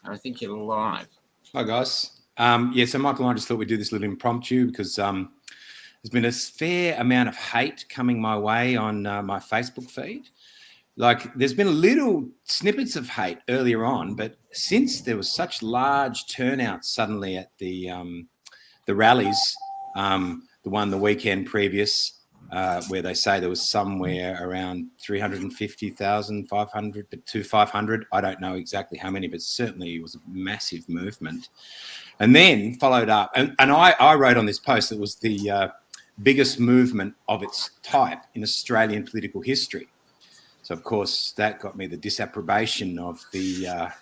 I think you're live. Hi, guys. So Michael and I just thought we'd do this little impromptu because there's been a fair amount of hate coming my way on my Facebook feed. Like, there's been little snippets of hate earlier on, but since there was such large turnouts suddenly at the rallies, the weekend previous, where they say there was somewhere around 350,000, 500 to 500. I don't know exactly how many, but certainly it was a massive movement. And then followed up, and I wrote on this post that it was the biggest movement of its type in Australian political history. So, of course, that got me the disapprobation of the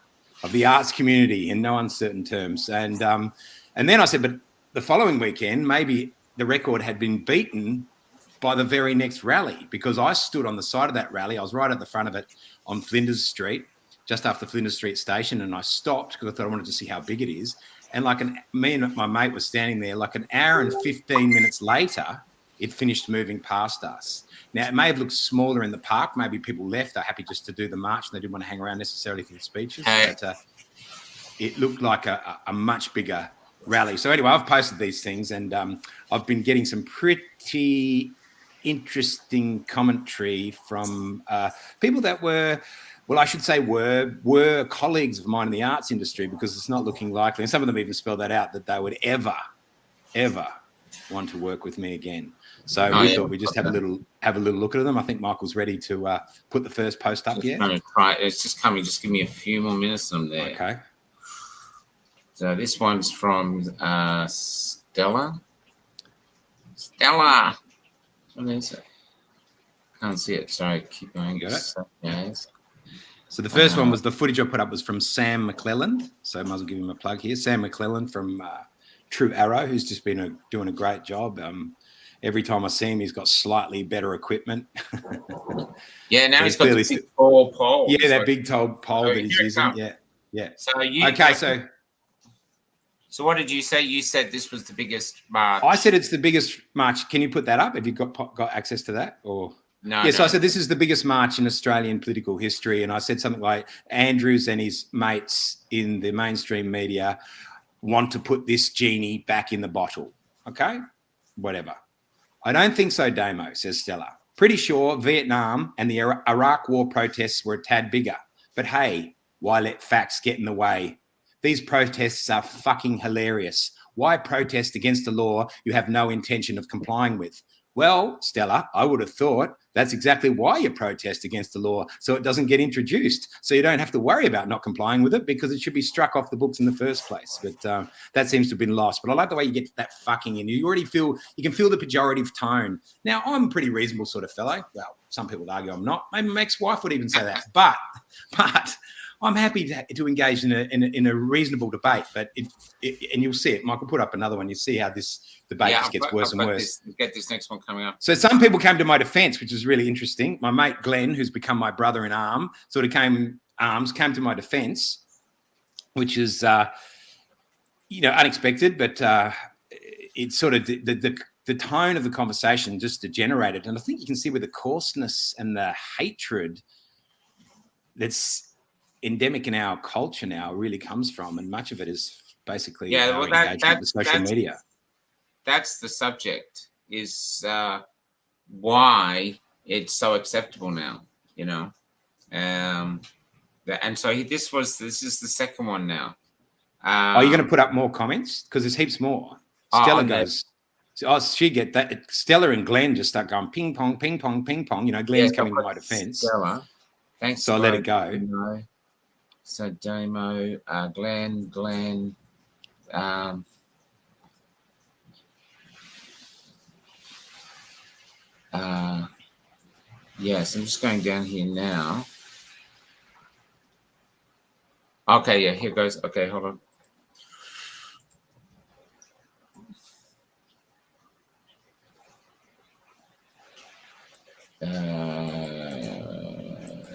arts community in no uncertain terms. And then I said, but the following weekend, maybe the record had been beaten by the very next rally, because I stood on the side of that rally. I was right at the front of it on Flinders Street, just after Flinders Street Station, and I stopped because I thought I wanted to see how big it is. And me and my mate were standing there, like an hour and 15 minutes later, it finished moving past us. Now, it may have looked smaller in the park. Maybe people left. They're happy just to do the march, and they didn't want to hang around necessarily for the speeches. But it looked like a much bigger rally. So anyway, I've posted these things, and I've been getting some pretty interesting commentary from people that were colleagues of mine in the arts industry, because it's not looking likely, and some of them even spelled that out, that they would ever want to work with me again. So we thought we'd just have a little look at them. I think Michael's ready to put the first post up yet. It's just coming. Just give me a few more minutes on there. Okay. So this one's from Stella. Stella. What is it? Can't see it. Sorry, keep going. Got it? Yes. So the first one was the footage I put up was from Sam McClelland. So I might as well give him a plug here. Sam McClelland from True Arrow, who's just been doing a great job. Every time I see him, he's got slightly better equipment. Yeah, now he's got the big tall pole. Yeah, that big tall pole that he's using. Yeah. So what did you say? You said this was the biggest march. I said it's the biggest march. Can you put that up? Have you got access to that? Or no? Yes, I said this is the biggest march in Australian political history, and I said something like Andrews and his mates in the mainstream media want to put this genie back in the bottle. Okay, whatever. I don't think so, Damo, says Stella. Pretty sure Vietnam and the Iraq war protests were a tad bigger. But hey, why let facts get in the way? These protests are fucking hilarious. Why protest against a law you have no intention of complying with? Well, Stella, I would have thought that's exactly why you protest against the law, so it doesn't get introduced. So you don't have to worry about not complying with it, because it should be struck off the books in the first place. But that seems to have been lost. But I like the way you get that fucking in. You can feel the pejorative tone. Now, I'm a pretty reasonable sort of fellow. Well, some people would argue I'm not. Maybe my ex-wife would even say that. But I'm happy to engage in a reasonable debate. But and you'll see it. Michael, put up another one. You see how this debate just gets worse and worse. Get this next one coming up. So some people came to my defence, which is really interesting. My mate Glenn, who's become my brother in arms, came to my defence, which is unexpected, but it's sort of the tone of the conversation just degenerated, and I think you can see where the coarseness and the hatred that's endemic in our culture now really comes from, and much of it is basically engagement with social media. That's the subject, is why it's so acceptable now, and so this is the second one now. Are you going to put up more comments? Because there's heaps more. Stella goes, she get that. Stella and Glenn just start going ping pong, ping pong, ping pong. Glenn's coming to my defence. Stella, thanks. So I let it go. So Damo, Glenn. Yes, I'm just going down here now. Okay, yeah, here goes. Okay, hold on.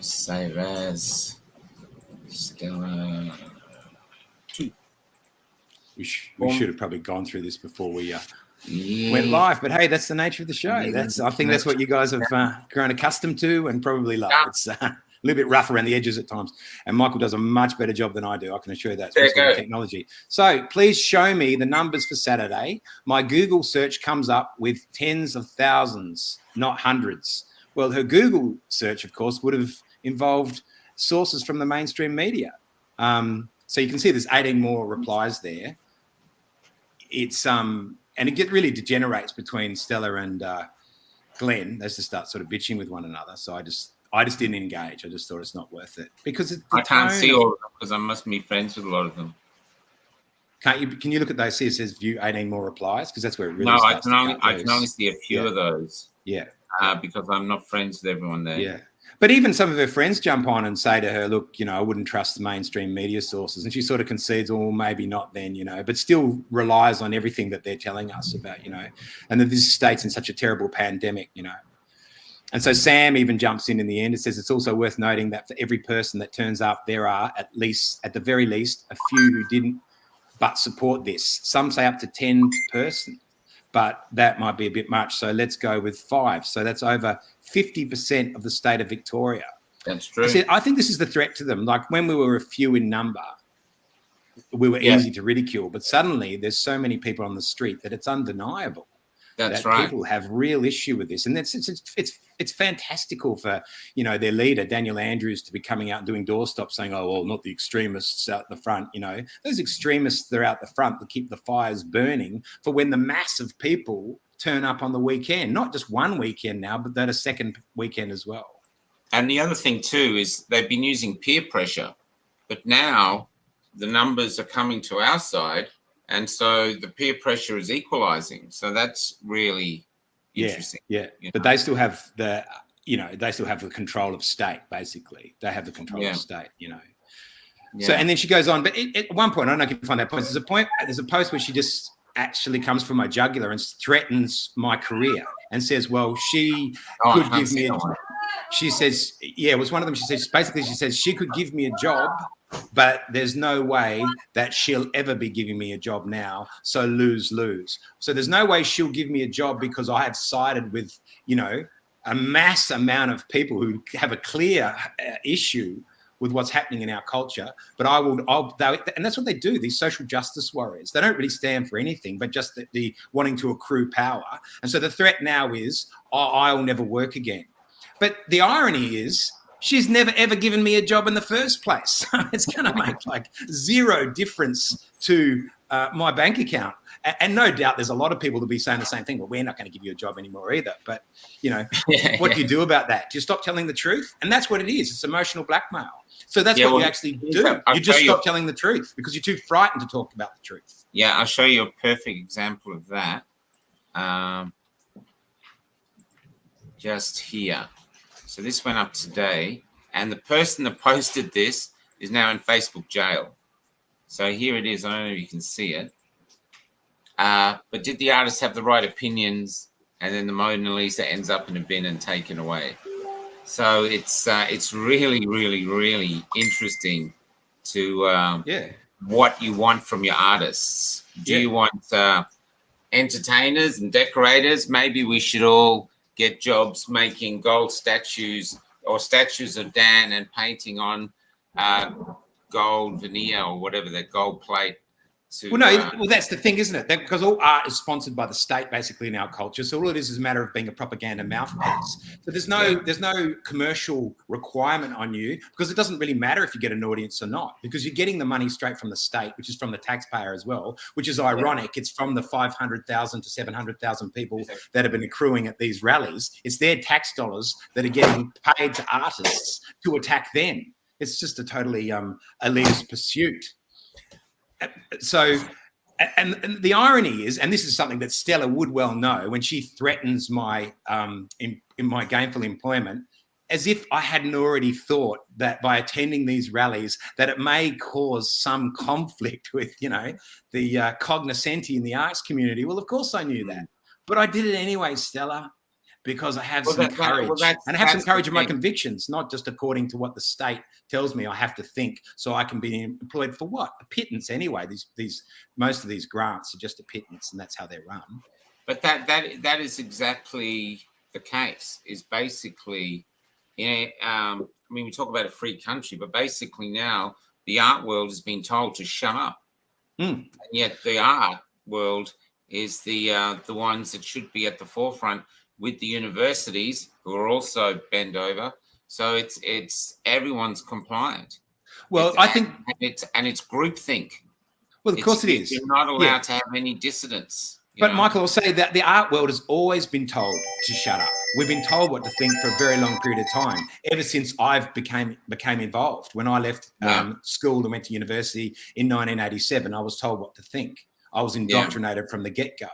Save as Stella. We should have probably gone through this before we went live, but hey, that's the nature of the show. I think that's what you guys have grown accustomed to and probably love. little bit rough around the edges at times. And Michael does a much better job than I do. I can assure you that, There you especially with go. technology. So please show me the numbers for Saturday. My Google search comes up with tens of thousands, not hundreds. Well, her Google search, of course, would have involved sources from the mainstream media. So you can see there's 18 more replies there. It's and it really degenerates between Stella and Glenn. They just start sort of bitching with one another. So I just didn't engage. I just thought it's not worth it because I can't see all of them because I must be friends with a lot of them. Can't you? Can you look at those? See, it says view 18 more replies because that's where it really no, starts. I can only see a few of those. Yeah. Because I'm not friends with everyone there. Yeah. But even some of her friends jump on and say to her, look, you know, I wouldn't trust the mainstream media sources. And she sort of concedes, well, maybe not then, you know, but still relies on everything that they're telling us about, you know, and that this state's in such a terrible pandemic, you know. And so Sam even jumps in the end. It says it's also worth noting that for every person that turns up, there are at the very least, a few who didn't but support this. Some say up to 10 person. But that might be a bit much. So let's go with 5. So that's over 50% of the state of Victoria. That's true. I think this is the threat to them. Like when we were a few in number, we were easy to ridicule. But suddenly there's so many people on the street that it's undeniable. That's right. People have real issue with this. And it's fantastical for, you know, their leader, Daniel Andrews, to be coming out and doing doorstops saying, oh, well, not the extremists out the front, you know. Those extremists that are out the front that keep the fires burning for when the mass of people turn up on the weekend, not just one weekend now, but that a second weekend as well. And the other thing too is they've been using peer pressure, but now the numbers are coming to our side. And so the peer pressure is equalizing. So that's really interesting. Yeah. But they still have the control of state, basically. They have the control of state, you know. Yeah. So, and then she goes on, but at one point, I don't know if you can find that point. There's a post where she just actually comes for my jugular and threatens my career and says, well, she could give me she says, it was one of them. She says she could give me a job, but there's no way that she'll ever be giving me a job now. So lose. So there's no way she'll give me a job because I have sided with, you know, a mass amount of people who have a clear issue with what's happening in our culture. But and that's what they do, these social justice warriors. They don't really stand for anything, but just the wanting to accrue power. And so the threat now is, I'll never work again. But the irony is, she's never, ever given me a job in the first place. It's going to make like zero difference to my bank account. And no doubt there's a lot of people that be saying the same thing. Well, we're not going to give you a job anymore either. But, you know, what do you do about that? Do you stop telling the truth? And that's what it is. It's emotional blackmail. So that's what you actually do. You just stop telling the truth because you're too frightened to talk about the truth. Yeah, I'll show you a perfect example of that. Just here. So this went up today. And the person that posted this is now in Facebook jail. So here it is. I don't know if you can see it. But did the artist have the right opinions? And then the Mona Lisa ends up in a bin and taken away. So it's really, really, really interesting to what you want from your artists. Do you want entertainers and decorators? Maybe we should all get jobs making gold statues or statues of Dan and painting on gold veneer or whatever, that gold plate. Well, that's the thing, isn't it? Because all art is sponsored by the state, basically, in our culture. So all it is a matter of being a propaganda mouthpiece. So there's no commercial requirement on you because it doesn't really matter if you get an audience or not because you're getting the money straight from the state, which is from the taxpayer as well, which is ironic. It's from the 500,000 to 700,000 people that have been accruing at these rallies. It's their tax dollars that are getting paid to artists to attack them. It's just a totally elitist pursuit. So, and the irony is, and this is something that Stella would well know when she threatens my in my gainful employment, as if I hadn't already thought that by attending these rallies that it may cause some conflict with, you know, the cognoscenti in the arts community. Well, of course I knew that, but I did it anyway, Stella, because I have some courage. And I have some courage in my convictions, not just according to what the state tells me I have to think so I can be employed for what? A pittance anyway. Most of these grants are just a pittance, and that's how they're run. But that is exactly the case, is basically I mean, we talk about a free country, but basically now the art world has been told to shut up. And yet the art world is the ones that should be at the forefront, with the universities who are also bent over. So it's everyone's compliant. Well, I think it's groupthink. Well, of course it is. You're not allowed to have any dissidents. But Michael will say that the art world has always been told to shut up. We've been told what to think for a very long period of time, ever since I've became involved. When I left school and went to university in 1987, I was told what to think. I was indoctrinated from the get-go,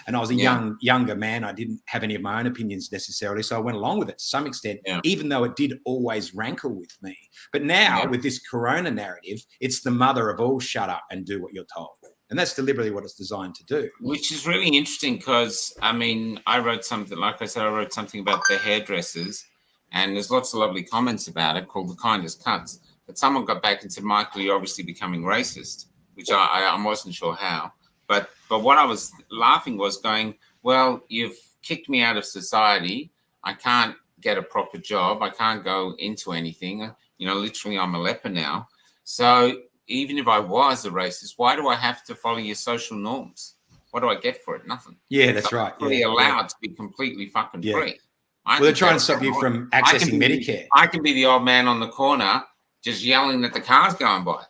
and I was a younger man. I didn't have any of my own opinions necessarily, so I went along with it to some extent, even though it did always rankle with me. But now with this corona narrative, it's the mother of all shut up and do what you're told. And that's deliberately what it's designed to do. Which is really interesting because, I mean, I wrote something, like I said, I wrote something about the hairdressers, and there's lots of lovely comments about it called The Kindest Cuts. But someone got back and said, Michael, you're obviously becoming racist, which I wasn't sure how. But what I was laughing was going, well, you've kicked me out of society. I can't get a proper job. I can't go into anything. You know, literally I'm a leper now. So even if I was a racist, why do I have to follow your social norms? What do I get for it? Nothing. Yeah, that's right. I'm fully allowed to be completely fucking free. Well, they're trying to stop you from accessing Medicare. I can be the old man on the corner just yelling that the car's going by.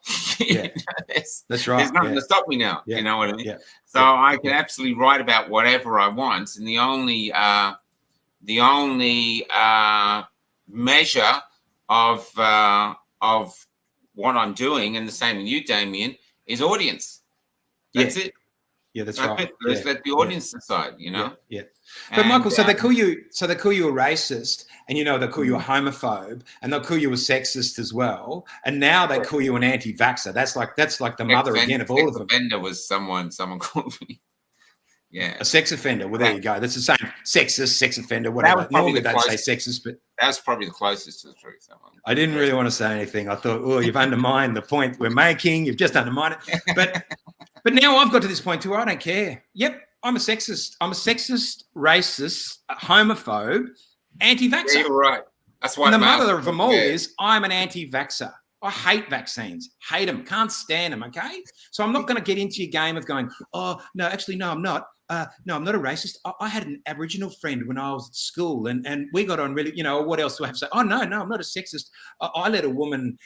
That's right. There's nothing to stop me now. You know what I mean? So I can absolutely write about whatever I want. And the only measure of what I'm doing, and the same with you, Damien, is audience. That's it. Yeah, that's right. Let's let the audience decide, you know? Yeah. But Michael, so they call you a racist, and they'll call you a homophobe, and they'll call you a sexist as well. And now they call you an anti-vaxxer. That's like the mother again of all of them. Offender was someone called me. Yeah. A sex offender. Well, there you go. That's the same. Sexist, sex offender, whatever. Normally they'd say sexist, but that was probably the closest to the truth. I didn't really want to say anything. I thought, oh, you've undermined the point we're making. You've just undermined it. But now I've got to this point too. I don't care. Yep, I'm a sexist. I'm a sexist, racist, homophobe, anti-vaxxer. Yeah, you're right. That's why. And the mother of them all is I'm an anti-vaxxer. I hate vaccines. Hate them. Can't stand them. Okay. So I'm not going to get into your game of going, oh, no, actually, no, I'm not. No, I'm not a racist. I had an Aboriginal friend when I was at school, and we got on really, what else do I have to say? Oh, no, I'm not a sexist. I let a woman,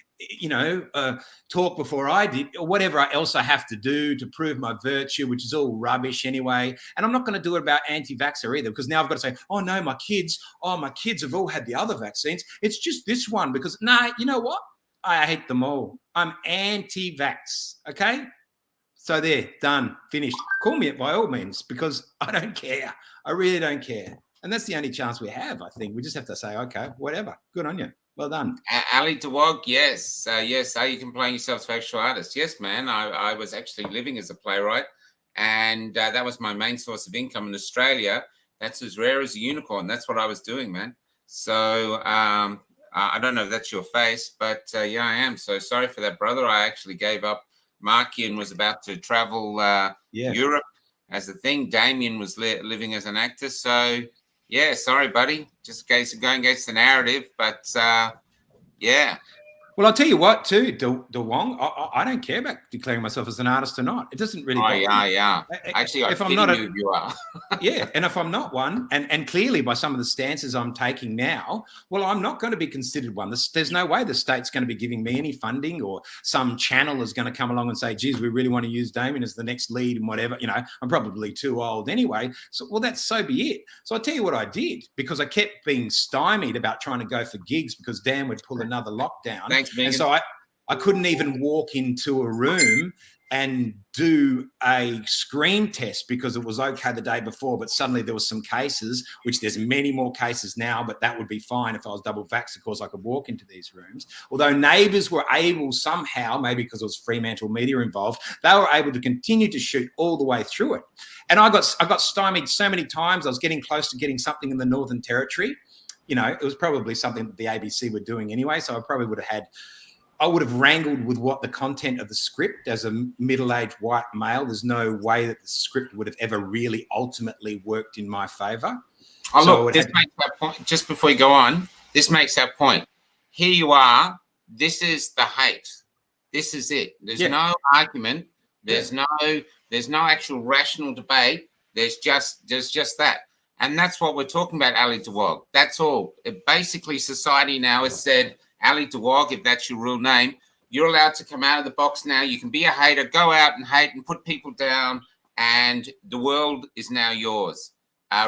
talk before I did, or whatever else I have to do to prove my virtue, which is all rubbish anyway. And I'm not going to do it about anti-vaxxer either, because now I've got to say, oh, no, my kids have all had the other vaccines. It's just this one because, you know what? I hate them all. I'm anti-vax, okay? So there, done, finished. Call me it by all means, because I don't care. I really don't care. And that's the only chance we have, I think. We just have to say, okay, whatever. Good on you. Well done. Ali Dewog, yes. Yes, are you can play yourself to actual artist? Yes, man. I was actually living as a playwright, and that was my main source of income in Australia. That's as rare as a unicorn. That's what I was doing, man. So I don't know if that's your face, but yeah, I am. So sorry for that, brother. I actually gave up. Markian was about to travel Europe as a thing. Damien was living as an actor. So, yeah, sorry, buddy. Just going against the narrative. But, yeah. Well, I'll tell you what, too, DeWong, I don't care about declaring myself as an artist or not. It doesn't really bother me. Yeah. Actually, if I'm not you, you are. Yeah, and if I'm not one, and clearly by some of the stances I'm taking now, well, I'm not going to be considered one. There's no way the state's going to be giving me any funding, or some channel is going to come along and say, geez, we really want to use Damien as the next lead and whatever. I'm probably too old anyway. So, well, that's so be it. So I'll tell you what I did, because I kept being stymied about trying to go for gigs because Dan would pull another lockdown. Thanks, and so I couldn't even walk into a room and do a screen test because it was okay the day before, but suddenly there was some cases, which there's many more cases now, but that would be fine if I was double vaxxed. Of course, I could walk into these rooms. Although neighbours were able somehow, maybe because there was Fremantle media involved, they were able to continue to shoot all the way through it. And I got stymied so many times. I was getting close to getting something in the Northern Territory. It was probably something that the ABC were doing anyway, so I would have wrangled with what the content of the script. As a middle-aged white male, there's no way that the script would have ever really ultimately worked in my favour. Oh, so look, this makes that point. Just before you go on, This makes our point. Here you are. This is the hate. This is it. There's no argument. There's no actual rational debate. There's just that. And that's what we're talking about, Ali Dawag. That's all. Basically, society now has said, Ali Dawag, if that's your real name, you're allowed to come out of the box now. You can be a hater, go out and hate and put people down, and the world is now yours.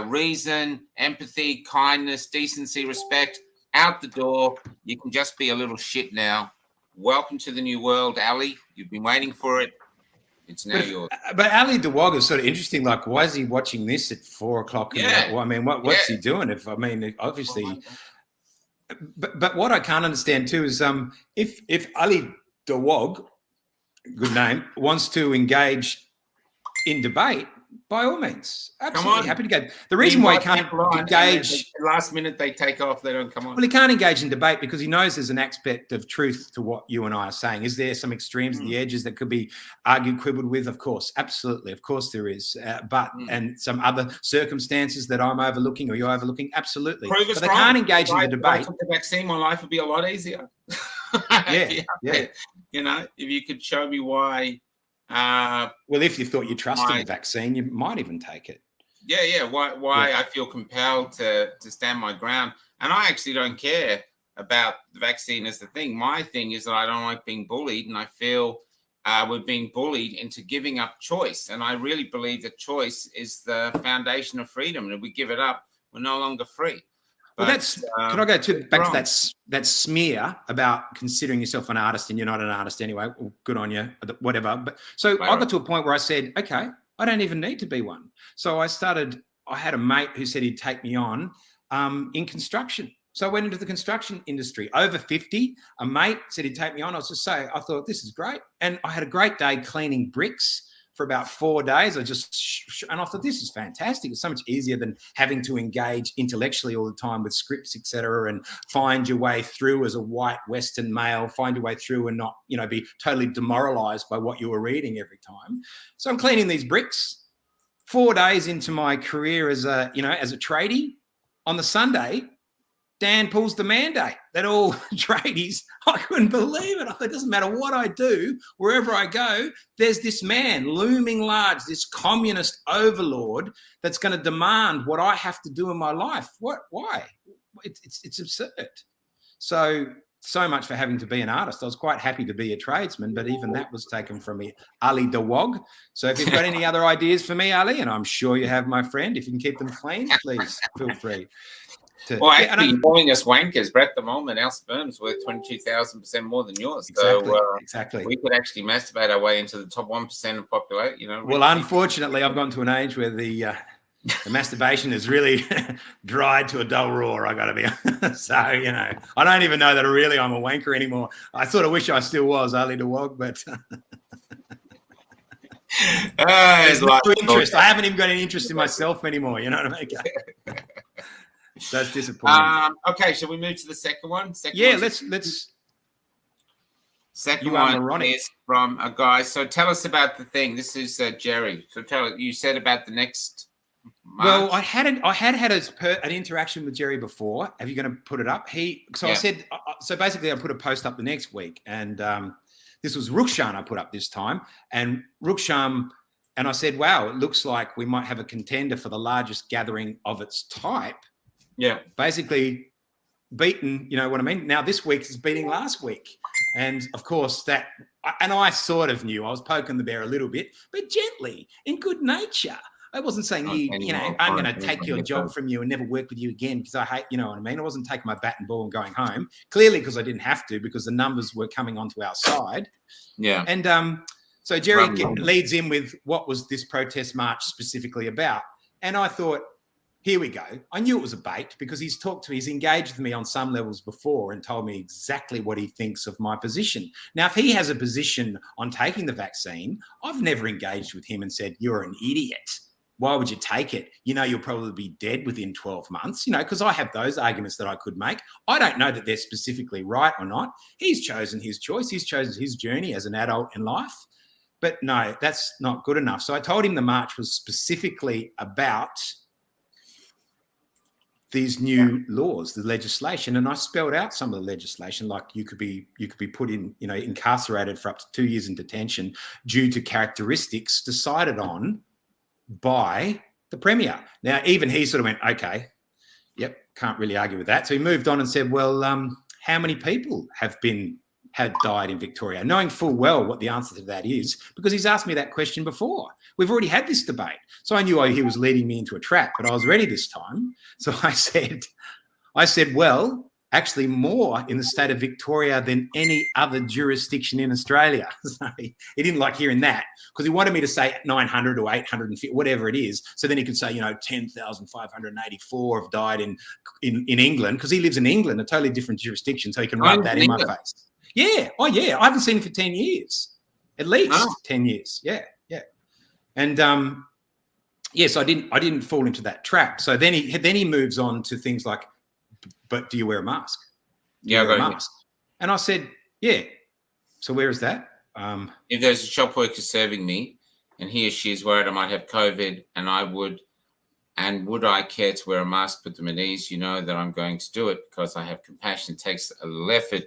Reason, empathy, kindness, decency, respect, out the door. You can just be a little shit now. Welcome to the new world, Ali. You've been waiting for it. It's now yours. But Ali Dawag is sort of interesting. Like, why is he watching this at 4 o'clock? Well, I mean, what's he doing? Obviously. But what I can't understand too is if Ali Dawag, good name, wants to engage in debate, by all means, absolutely happy to go. The reason why he can't engage last minute, they take off. They don't come on. Well, he can't engage in debate because he knows there's an aspect of truth to what you and I are saying. Is there some extremes at the edges that could be argued, quibbled with? Of course, absolutely, of course there is. And some other circumstances that I'm overlooking or you're overlooking, absolutely. But they can't engage in the debate. If I took the vaccine, my life would be a lot easier. Yeah. You know, if you could show me why. Well, if you thought you trusted the vaccine, you might even take it. Yeah. Why I feel compelled to stand my ground. And I actually don't care about the vaccine as the thing. My thing is that I don't like being bullied, and I feel we're being bullied into giving up choice. And I really believe that choice is the foundation of freedom. And if we give it up, we're no longer free. Well, can I go back to that smear about considering yourself an artist and you're not an artist anyway? Well, good on you, whatever. But so I got to a point where I said, okay, I don't even need to be one. So I had a mate who said he'd take me on in construction. So I went into the construction industry, over 50. A mate said he'd take me on. I thought, this is great. And I had a great day cleaning bricks for about 4 days. And I thought, this is fantastic. It's so much easier than having to engage intellectually all the time with scripts, etc., and find your way through as a white Western male, find your way through and not, be totally demoralized by what you were reading every time. So I'm cleaning these bricks. 4 days into my career as a tradie, on the Sunday, Dan pulls the mandate that all tradies, I couldn't believe it. I thought, it doesn't matter what I do, wherever I go, there's this man looming large, this communist overlord that's going to demand what I have to do in my life. Why? It's absurd. So much for having to be an artist. I was quite happy to be a tradesman, but even that was taken from me. Ali Dawag. So if you've got any other ideas for me, Ali, and I'm sure you have, my friend, if you can keep them clean, please feel free. You're calling us wankers, but at the moment, our sperm's worth 22,000% more than yours. Exactly. We could actually masturbate our way into the top 1% of population. Well, unfortunately, I've gone to an age where the masturbation is really dried to a dull roar. I got to be so. I don't even know that I'm a wanker anymore. I sort of wish I still was Ali Dawag, but. There's no interest. I haven't even got any interest in myself anymore. You know what I mean? That's disappointing. Okay, shall we move to the second one? Let's. Second one is from a guy. So tell us about the thing. This is Jerry. So you said about the next March. Well, I had an interaction with Jerry before. Are you going to put it up? I said, so basically I put a post up the next week, and this was Rukshan I put up this time, and Rukshan, and I said, wow, it looks like we might have a contender for the largest gathering of its type. Yeah. Basically beaten, you know what I mean? Now this week is beating last week. And of course I sort of knew, I was poking the bear a little bit, but gently, in good nature. I wasn't saying, I'm going to take your job from you and never work with you again because I hate, you know what I mean? I wasn't taking my bat and ball and going home. Clearly because I didn't have to, because the numbers were coming onto our side. Yeah. And so Jerry leads in with what was this protest march specifically about. And I thought, here we go. I knew it was a bait because he's engaged with me on some levels before and told me exactly what he thinks of my position. Now, if he has a position on taking the vaccine, I've never engaged with him and said, you're an idiot. Why would you take it? You know, you'll probably be dead within 12 months, because I have those arguments that I could make. I don't know that they're specifically right or not. He's chosen his choice. He's chosen his journey as an adult in life. But no, that's not good enough. So I told him the march was specifically about these new laws, the legislation, and I spelled out some of the legislation, like you could be put in, incarcerated for up to 2 years in detention due to characteristics decided on by the Premier. Now, even he sort of went, okay, yep, can't really argue with that. So he moved on and said, well, how many people had died in Victoria, knowing full well what the answer to that is, because he's asked me that question before. We've already had this debate. So I knew he was leading me into a trap, but I was ready this time. So I said, well, actually more in the state of Victoria than any other jurisdiction in Australia. So he didn't like hearing that, because he wanted me to say 900 or 850, whatever it is. So then he could say, 10,584 have died in England, because he lives in England, a totally different jurisdiction. So he can rub that in my face. Yeah. Oh, yeah. I haven't seen him for 10 years, at least 10 years. Yeah. And so I didn't fall into that trap. So then he moves on to things like, but do you wear a mask? Yeah, I got a mask. And I said, yeah. So where is that? If there's a shop worker serving me and he or she is worried I might have COVID, would I care to wear a mask, put them at ease? You know that I'm going to do it because I have compassion. It takes a little effort.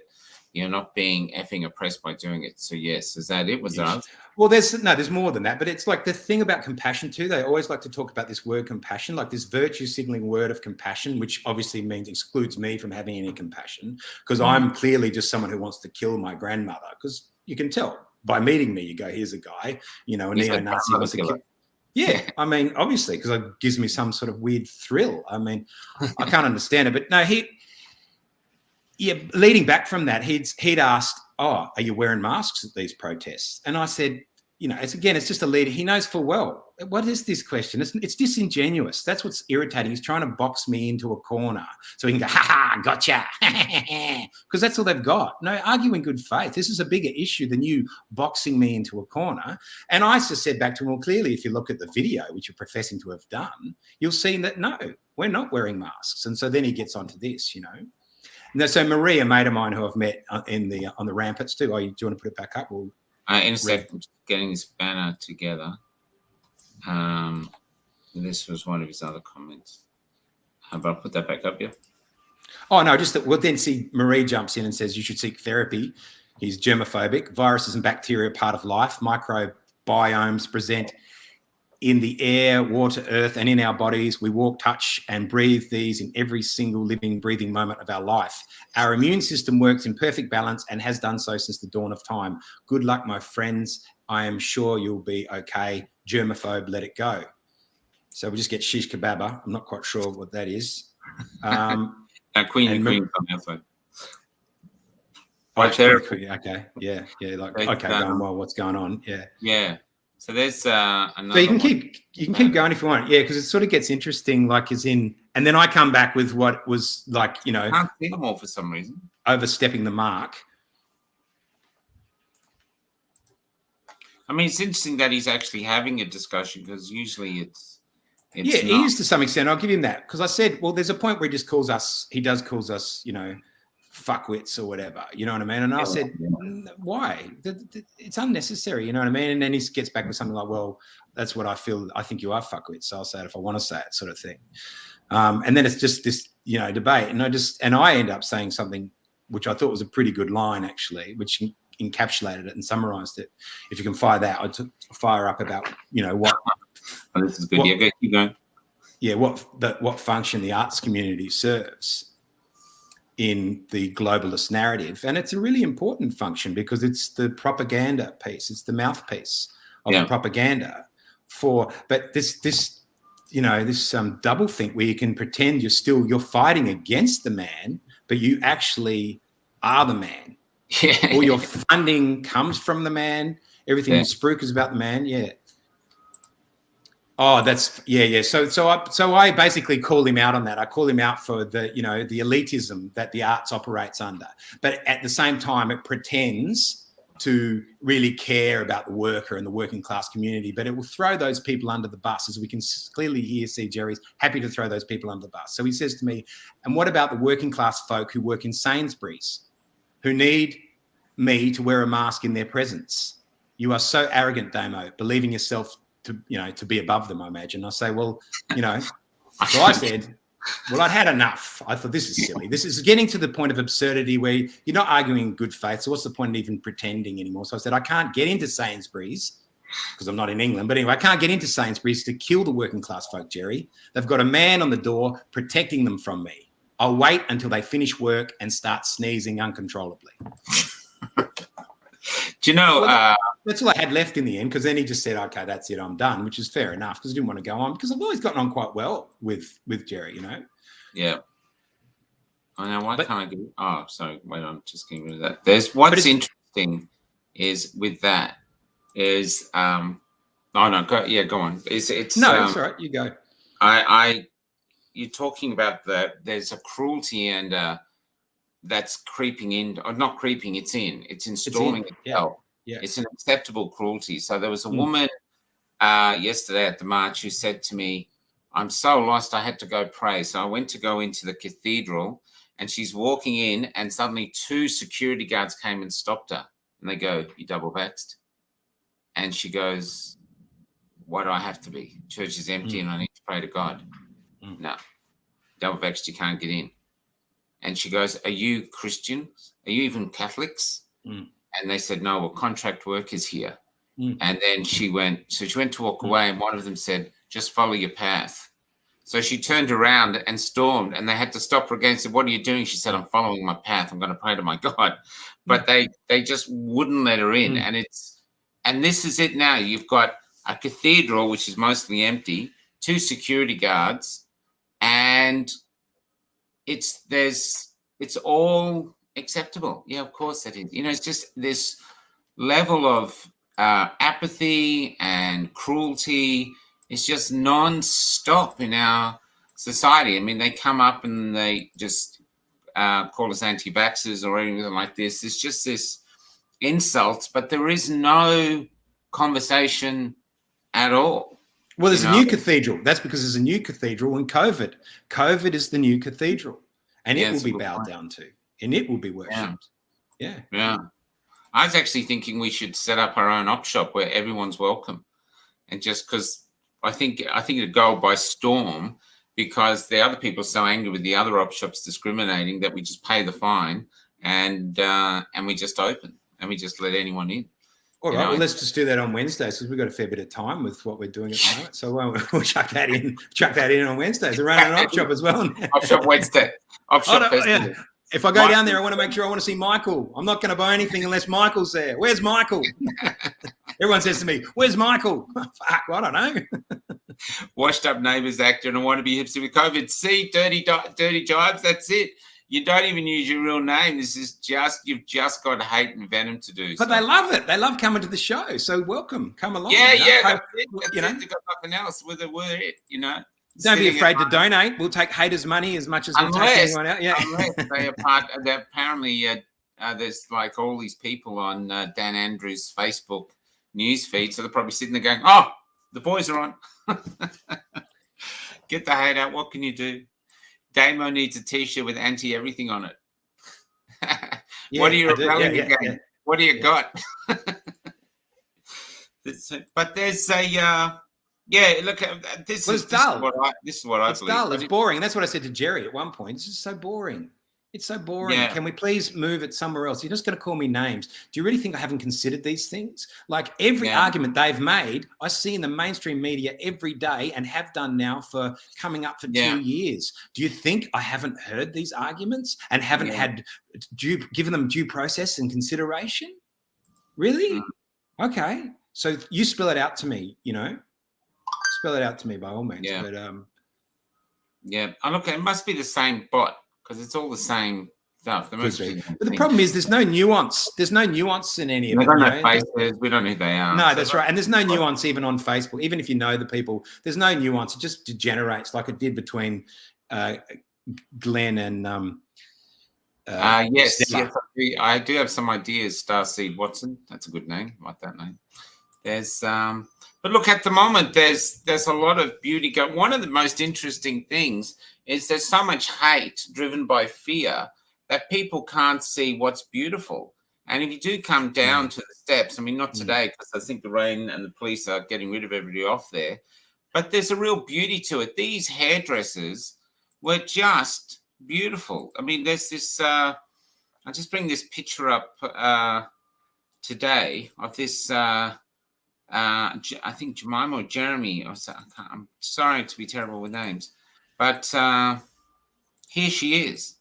You're not being effing oppressed by doing it. So yes, is that it? Was that? Well, there's more than that, but it's like the thing about compassion too. They always like to talk about this word compassion, like this virtue signaling word of compassion, which obviously excludes me from having any compassion, because I'm clearly just someone who wants to kill my grandmother. Because you can tell by meeting me, you go, here's a guy, a neo-Nazi wants to kill. Yeah, I mean, obviously, because it gives me some sort of weird thrill. I mean, I can't understand it, but no, leading back from that, he'd asked, are you wearing masks at these protests? And I said, it's just a leader. He knows full well. What is this question? It's disingenuous. That's what's irritating. He's trying to box me into a corner so he can go, ha, gotcha. Because that's all they've got. No, argue in good faith. This is a bigger issue than you boxing me into a corner. And I just said back to him, well, clearly, if you look at the video, which you're professing to have done, you'll see that, no, we're not wearing masks. And so then he gets onto this, No, so Marie, a mate of mine who I've met on the ramparts too. Do you want to put it back up? Or in a sec, I'm just getting this banner together. This was one of his other comments. But I'll put that back up, yeah. Oh no, just that. Well, then see, Marie jumps in and says you should seek therapy. He's germophobic. Viruses and bacteria are part of life. Microbiomes present in the air, water, earth, and in our bodies. We walk, touch, and breathe these in every single living, breathing moment of our life. Our immune system works in perfect balance and has done so since the dawn of time. Good luck, my friends. I am sure you'll be okay. Germaphobe, let it go. So we just get shish kebaba. I'm not quite sure what that is. Queen and Queen on the outside. Okay, yeah. Like, okay, going well. What's going on? Yeah. So there's another. So you can keep going if you want, yeah, because it sort of gets interesting. Like, and then I come back with what was like, I can't see them all for some reason. Overstepping the mark. I mean, it's interesting that he's actually having a discussion, because usually it's yeah, he is to some extent. I'll give him that, because I said, well, there's a point where he calls us, fuckwits or whatever, you know what I mean? And I said, why? It's unnecessary, you know what I mean? And then he gets back with something like, well, that's what I feel. I think you are fuckwits, so I'll say it if I want to say it, sort of thing. And then it's just this, debate. And I end up saying something which I thought was a pretty good line, actually, which encapsulated it and summarized it. If you can fire that, I'd fire up about, what. Oh, this is good. Yeah, keep going. Yeah, what function the arts community serves in the globalist narrative. And it's a really important function, because it's the propaganda piece. It's the mouthpiece of the propaganda but this double think where you can pretend you're fighting against the man, but you actually are the man. Yeah. All your funding comes from the man. Everything in Spruik is about the man. Yeah. Oh, that's yeah. So I basically call him out on that. I call him out for the the elitism that the arts operates under, but at the same time it pretends to really care about the worker and the working class community, but it will throw those people under the bus, as we can clearly see Jerry's happy to throw those people under the bus. So he says to me, and what about the working class folk who work in Sainsbury's, who need me to wear a mask in their presence? You are so arrogant, Damo, believing yourself to be above them, I imagine. I say, well, so I said, Well, I'd had enough. I thought, this is silly. This is getting to the point of absurdity where you're not arguing in good faith. So what's the point of even pretending anymore? So I said, I can't get into Sainsbury's because I'm not in England. But anyway, I can't get into Sainsbury's to kill the working class folk, Jerry. They've got a man on the door protecting them from me. I'll wait until they finish work and start sneezing uncontrollably. Do you know? That's all I had left in the end, because then he just said, okay, that's it, I'm done, which is fair enough, because I didn't want to go on, because I've always gotten on quite well with Jerry, you know? Yeah. I know. Why can't I do? Oh, sorry. Wait, I'm just getting rid of that. There's what's interesting is with that is oh no, go on. It's no, it's all right. You go. You're talking about there's a cruelty and that's creeping in, or not creeping. It's installing itself. Yeah. It's an acceptable cruelty. So there was a woman yesterday at the march who said to me, I'm so lost, I had to go pray. So I went to go into the cathedral, and she's walking in, and suddenly 2 security guards came and stopped her. And they go, you double-vaxxed? And she goes, why do I have to be? Church is empty and I need to pray to God. No, double-vaxxed, you can't get in. And she goes, are you Christians? Are you even Catholics? And they said, no, well, contract work is here. And then she went to walk away, and one of them said, just follow your path. So she turned around and stormed, and they had to stop her again and said, what are you doing? She said, I'm following my path. I'm going to pray to my God. But they just wouldn't let her in. And this is it now. You've got a cathedral, which is mostly empty, 2 security guards, and it's all acceptable. Yeah, of course that is. You know, it's just this level of apathy and cruelty. It's just non-stop in our society. I mean, they come up and they just call us anti-vaxxers or anything like this. It's just this insult, but there is no conversation at all. Well, there's a new cathedral. That's because there's a new cathedral in COVID. COVID is the new cathedral, and it will be bowed down to, and it will be worshipped. Yeah. I was actually thinking we should set up our own op shop where everyone's welcome, and just because I think it'd go by storm, because the other people are so angry with the other op shops discriminating that we just pay the fine and we just open and we just let anyone in. All right, well, let's just do that on Wednesdays, because we've got a fair bit of time with what we're doing at the moment. So we'll chuck that in on Wednesdays. We're running an op shop as well. Op shop Wednesday. Op shop festival. Yeah. If I go down there, I want to make sure I want to see Michael. I'm not going to buy anything unless Michael's there. Where's Michael? Everyone says to me, where's Michael? Fuck, I don't know. Washed up neighbours actor and I want to be hipster with COVID. See, dirty jibes, that's it. You don't even use your real name. You've just got hate and venom to do. But they love it. They love coming to the show. So welcome. Come along. Yeah, that's it. They've got nothing else. We're it, you know. Don't be afraid to donate. We'll take haters' money as much as we'll take anyone out. Yeah. Unless they are apparently there's like all these people on Dan Andrews' Facebook news feed, so they're probably sitting there going, "Oh, the boys are on." Get the hate out. What can you do? Damo needs a T-shirt with anti-everything on it. What are you rebelling against? What do you got? But there's a. Look, this is dull. This is what I believe. It's dull. It's boring. And that's what I said to Jerry at one point. It's just so boring. It's so boring. Yeah. Can we please move it somewhere else? You're just going to call me names. Do you really think I haven't considered these things? Like every argument they've made, I see in the mainstream media every day and have done now for coming up for 2 years. Do you think I haven't heard these arguments and haven't had given them due process and consideration? Really? Okay. So you spell it out to me, you know. Spell it out to me by all means. Yeah. But look, it must be the same bot because it's all the same stuff. But the problem is there's no nuance. There's no nuance in any of it. They've got no faces. We don't know who they are. No, that's right. And there's no nuance even on Facebook. Even if you know the people, there's no nuance. It just degenerates like it did between Glenn and yes, I do have some ideas. Starseed Watson. That's a good name. I like that name. There's but look, at the moment, there's a lot of beauty going. One of the most interesting things is there's so much hate driven by fear that people can't see what's beautiful. And if you do come down to the steps, I mean, not today because I think the rain and the police are getting rid of everybody off there, but there's a real beauty to it. These hairdressers were just beautiful. I mean, there's this. I'll just bring this picture up today of this. I think Jemima or Jeremy. I'm sorry to be terrible with names, but here she is.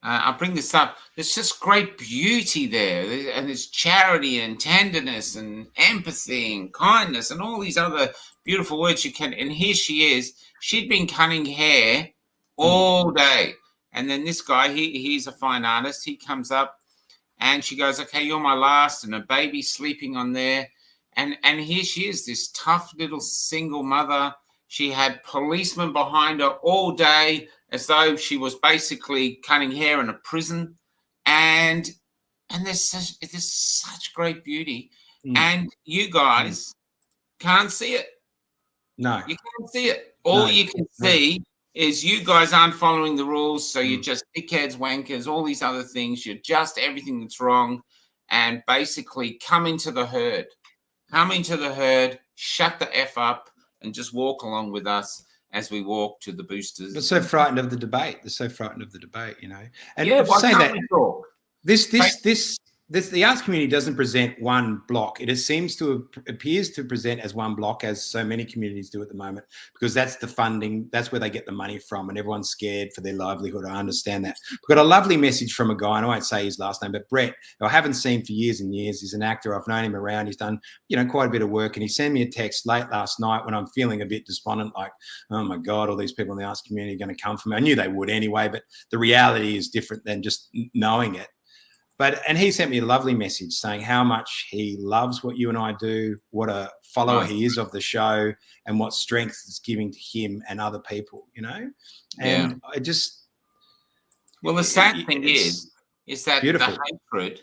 I'll bring this up. There's just great beauty there, and there's charity and tenderness and empathy and kindness and all these other beautiful words you can. And here she is. She'd been cutting hair all day, and then this guy, he's a fine artist. He comes up, and she goes, "Okay, you're my last," and a baby sleeping on there. And here she is, this tough little single mother. She had policemen behind her all day, as though she was basically cutting hair in a prison. And there's such great beauty. And you guys can't see it. No. You can't see it. All you can see is you guys aren't following the rules, so you're just dickheads, wankers, all these other things. You're just everything that's wrong. And basically come into the herd. Come into the herd, shut the F up, and just walk along with us as we walk to the boosters. They're so frightened of the debate. They're so frightened of the debate, you know. And yeah, saying that the arts community doesn't present one block. It appears to present as one block, as so many communities do at the moment, because that's the funding, that's where they get the money from, and everyone's scared for their livelihood. I understand that. We've got a lovely message from a guy, and I won't say his last name, but Brett, who I haven't seen for years and years. He's an actor. I've known him around. He's done, quite a bit of work, and he sent me a text late last night when I'm feeling a bit despondent, like, oh my God, all these people in the arts community are going to come for me. I knew they would anyway, but the reality is different than just knowing it. And he sent me a lovely message saying how much he loves what you and I do, what a follower he is of the show, and what strength it's giving to him and other people, And I just... Well, the sad thing is that beautiful. The hatred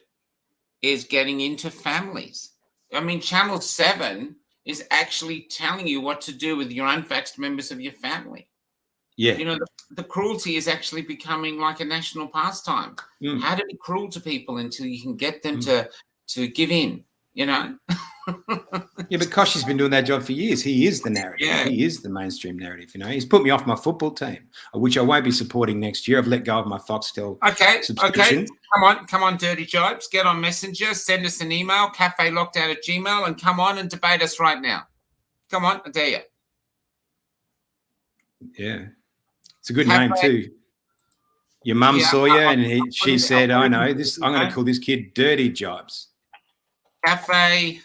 is getting into families. I mean, Channel 7 is actually telling you what to do with your unvaxxed members of your family. Yeah. The cruelty is actually becoming like a national pastime. How to be cruel to people until you can get them to give in, Yeah, but Koshy's been doing that job for years. He is the narrative. Yeah. He is the mainstream narrative, He's put me off my football team, which I won't be supporting next year. I've let go of my Foxtel subscription. Okay. Come on, Dirty Jibes. Get on Messenger. Send us an email, cafelockdown@gmail.com, and come on and debate us right now. Come on, I dare you. Yeah. It's a good name too. Your mum saw you, and she said, "I know this. I'm going to call this kid Dirty Jibes." Cafe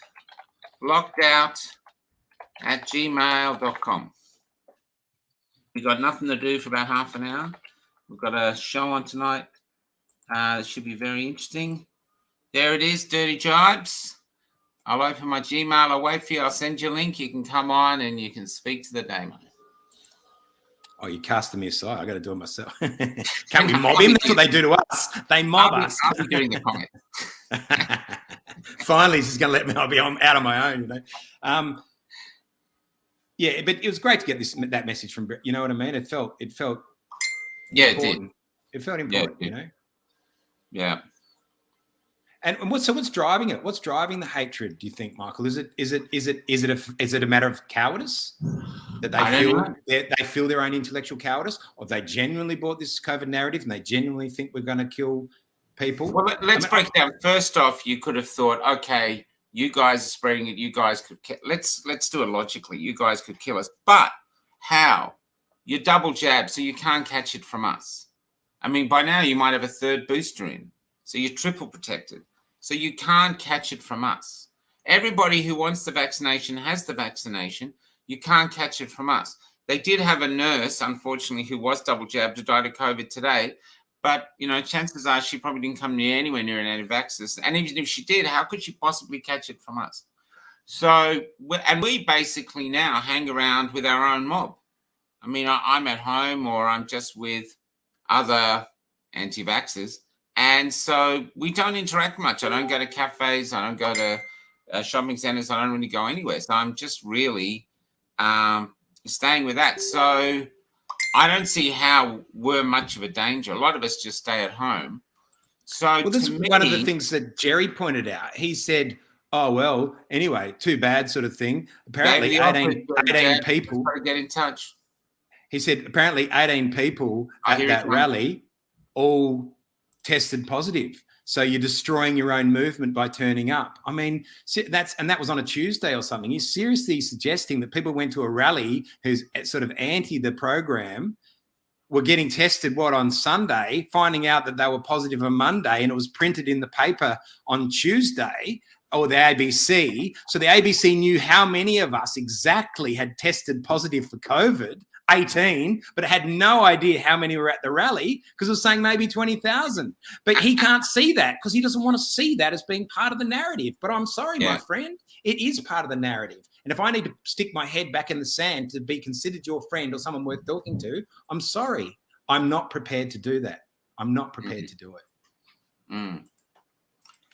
locked out at gmail.com. We've got nothing to do for about half an hour. We've got a show on tonight. It should be very interesting. There it is, Dirty Jibes. I'll open my Gmail. I'll wait for you. I'll send you a link. You can come on and you can speak to the Damien. Oh, you're casting me aside. I got to do it myself. Can't we mob him? That's what they do to us. They mob us. I'll be doing the comment. Finally, she's going to let me. I'll be out on my own, Yeah, but it was great to get that message from Brett. You know what I mean? It felt. Yeah, important. It felt important. Yeah. And what's driving it? What's driving the hatred? Do you think, Michael? Is it a matter of cowardice that they feel their own intellectual cowardice, or they genuinely bought this COVID narrative and they genuinely think we're going to kill people? Well, let's break it down. First off, you could have thought, okay, you guys are spreading it. You guys could let's do it logically. You guys could kill us, but how? You're double jabbed, so you can't catch it from us. I mean, by now you might have a third booster in. So you're triple protected. So you can't catch it from us. Everybody who wants the vaccination has the vaccination. You can't catch it from us. They did have a nurse, unfortunately, who was double jabbed, who died of COVID today. But, chances are she probably didn't come anywhere near an anti-vaxxer. And even if she did, how could she possibly catch it from us? So, we basically now hang around with our own mob. I mean, I'm at home or I'm just with other anti-vaxxers. And so we don't interact much. I don't go to cafes. I don't go to shopping centers. I don't really go anywhere. So I'm just really staying with that. So I don't see how we're much of a danger. A lot of us just stay at home. So this is one of the things that Jerry pointed out. He said, oh, well, anyway, too bad sort of thing. Apparently 18 people. Get in touch. He said apparently 18 people at that rally all tested positive. So you're destroying your own movement by turning up. I mean, that was on a Tuesday or something. He's seriously suggesting that people went to a rally who's sort of anti the program, were getting tested on Sunday, finding out that they were positive on Monday, and it was printed in the paper on Tuesday, or the ABC. So the ABC knew how many of us exactly had tested positive for COVID, 18, but it had no idea how many were at the rally because it was saying maybe 20,000. But he can't see that because he doesn't want to see that as being part of the narrative. But I'm sorry, my friend, it is part of the narrative. And if I need to stick my head back in the sand to be considered your friend or someone worth talking to, I'm sorry. I'm not prepared to do that. I'm not prepared to do it. Mm.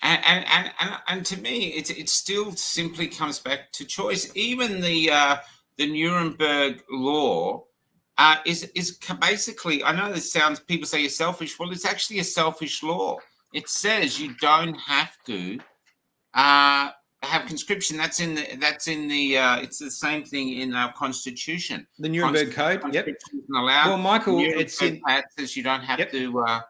And to me, it still simply comes back to choice. Even the Nuremberg law is basically, I know this sounds, people say you're selfish. Well, it's actually a selfish law. It says you don't have to have conscription. It's the same thing in our constitution. The Nuremberg Code. Yep. Well, Michael, it's in. It says you don't have to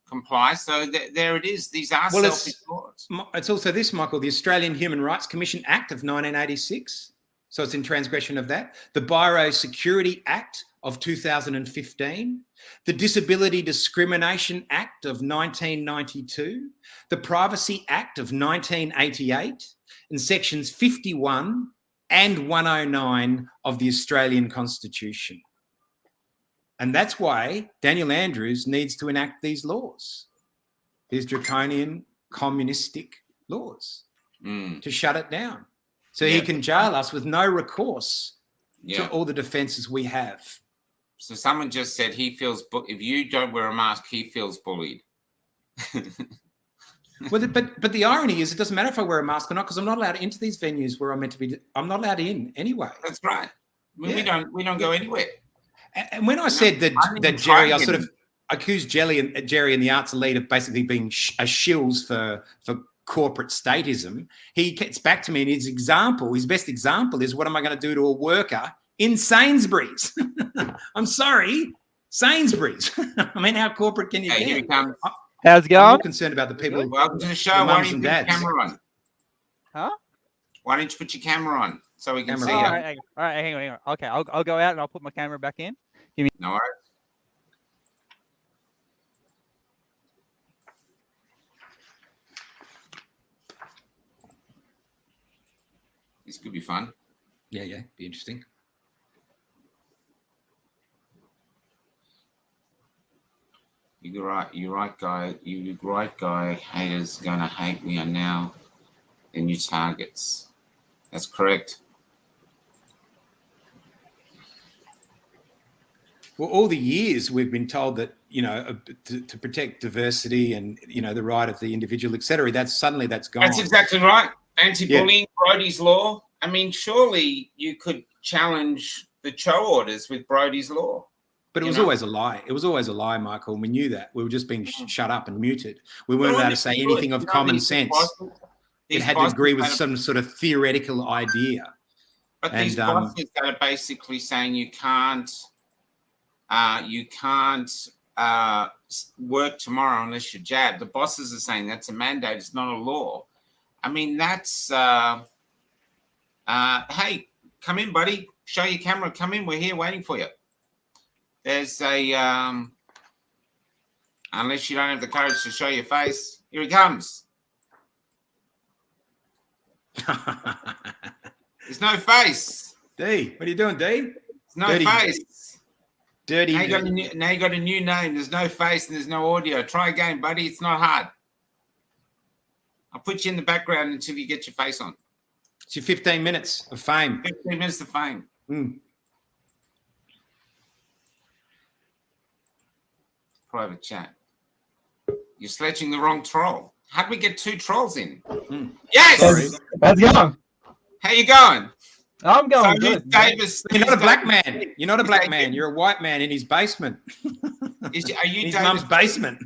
comply. So there it is. These are selfish laws. It's also this, Michael, the Australian Human Rights Commission Act of 1986. So it's in transgression of that. The Biosecurity Act of 2015, the Disability Discrimination Act of 1992, the Privacy Act of 1988, and sections 51 and 109 of the Australian Constitution. And that's why Daniel Andrews needs to enact these laws, these draconian communistic laws, to shut it down. So he can jail us with no recourse to all the defences we have. So someone just said he feels, if you don't wear a mask, he feels bullied. Well, but the irony is, it doesn't matter if I wear a mask or not, because I'm not allowed into these venues where I'm meant to be. I'm not allowed in anyway. That's right. We don't go anywhere. And when I said that Jerry, I sort of accused Jerry and the Arts Elite of basically being shills for corporate statism. He gets back to me, and his best example is, what am I going to do to a worker in Sainsbury's? I'm sorry, Sainsbury's. I mean, how corporate can you get? Here he comes. How's it going? I'm more concerned about the people. Welcome to the show. Why don't you put your camera on? Huh? Why don't you put your camera on so we can see you? All right, hang on. Okay, I'll go out and I'll put my camera back in. Give me. No worries. This could be fun. Yeah, be interesting. You're right, guy. Haters gonna hate. We are now the new targets. That's correct. Well, all the years we've been told that, to protect diversity and, the right of the individual, etc. That's gone. That's exactly right. Anti-bullying, Brodie's law. I mean, surely you could challenge the Cho orders with Brodie's law. But it was always a lie. It was always a lie, Michael. And we knew that. We were just being shut up and muted. We weren't allowed to say anything of common sense. It had to agree with some sort of theoretical idea. But these bosses that are basically saying you can't work tomorrow unless you're jabbed. The bosses are saying that's a mandate. It's not a law. I mean, that's, hey, come in, buddy. Show your camera. Come in. We're here waiting for you. There's unless you don't have the courage to show your face, here he comes. There's no face. D, what are you doing, D? There's no face. Dirty. Now you got a new name. There's no face and there's no audio. Try again, buddy. It's not hard. I'll put you in the background until you get your face on. It's your 15 minutes of fame. 15 minutes of fame. Private chat. You're sledging the wrong troll. How did we get 2 trolls in? Yes! How's it going? How you going? I'm going good. Davis, you're not a black man. You're not a black man. You're a white man in his basement. Are you in his mum's basement?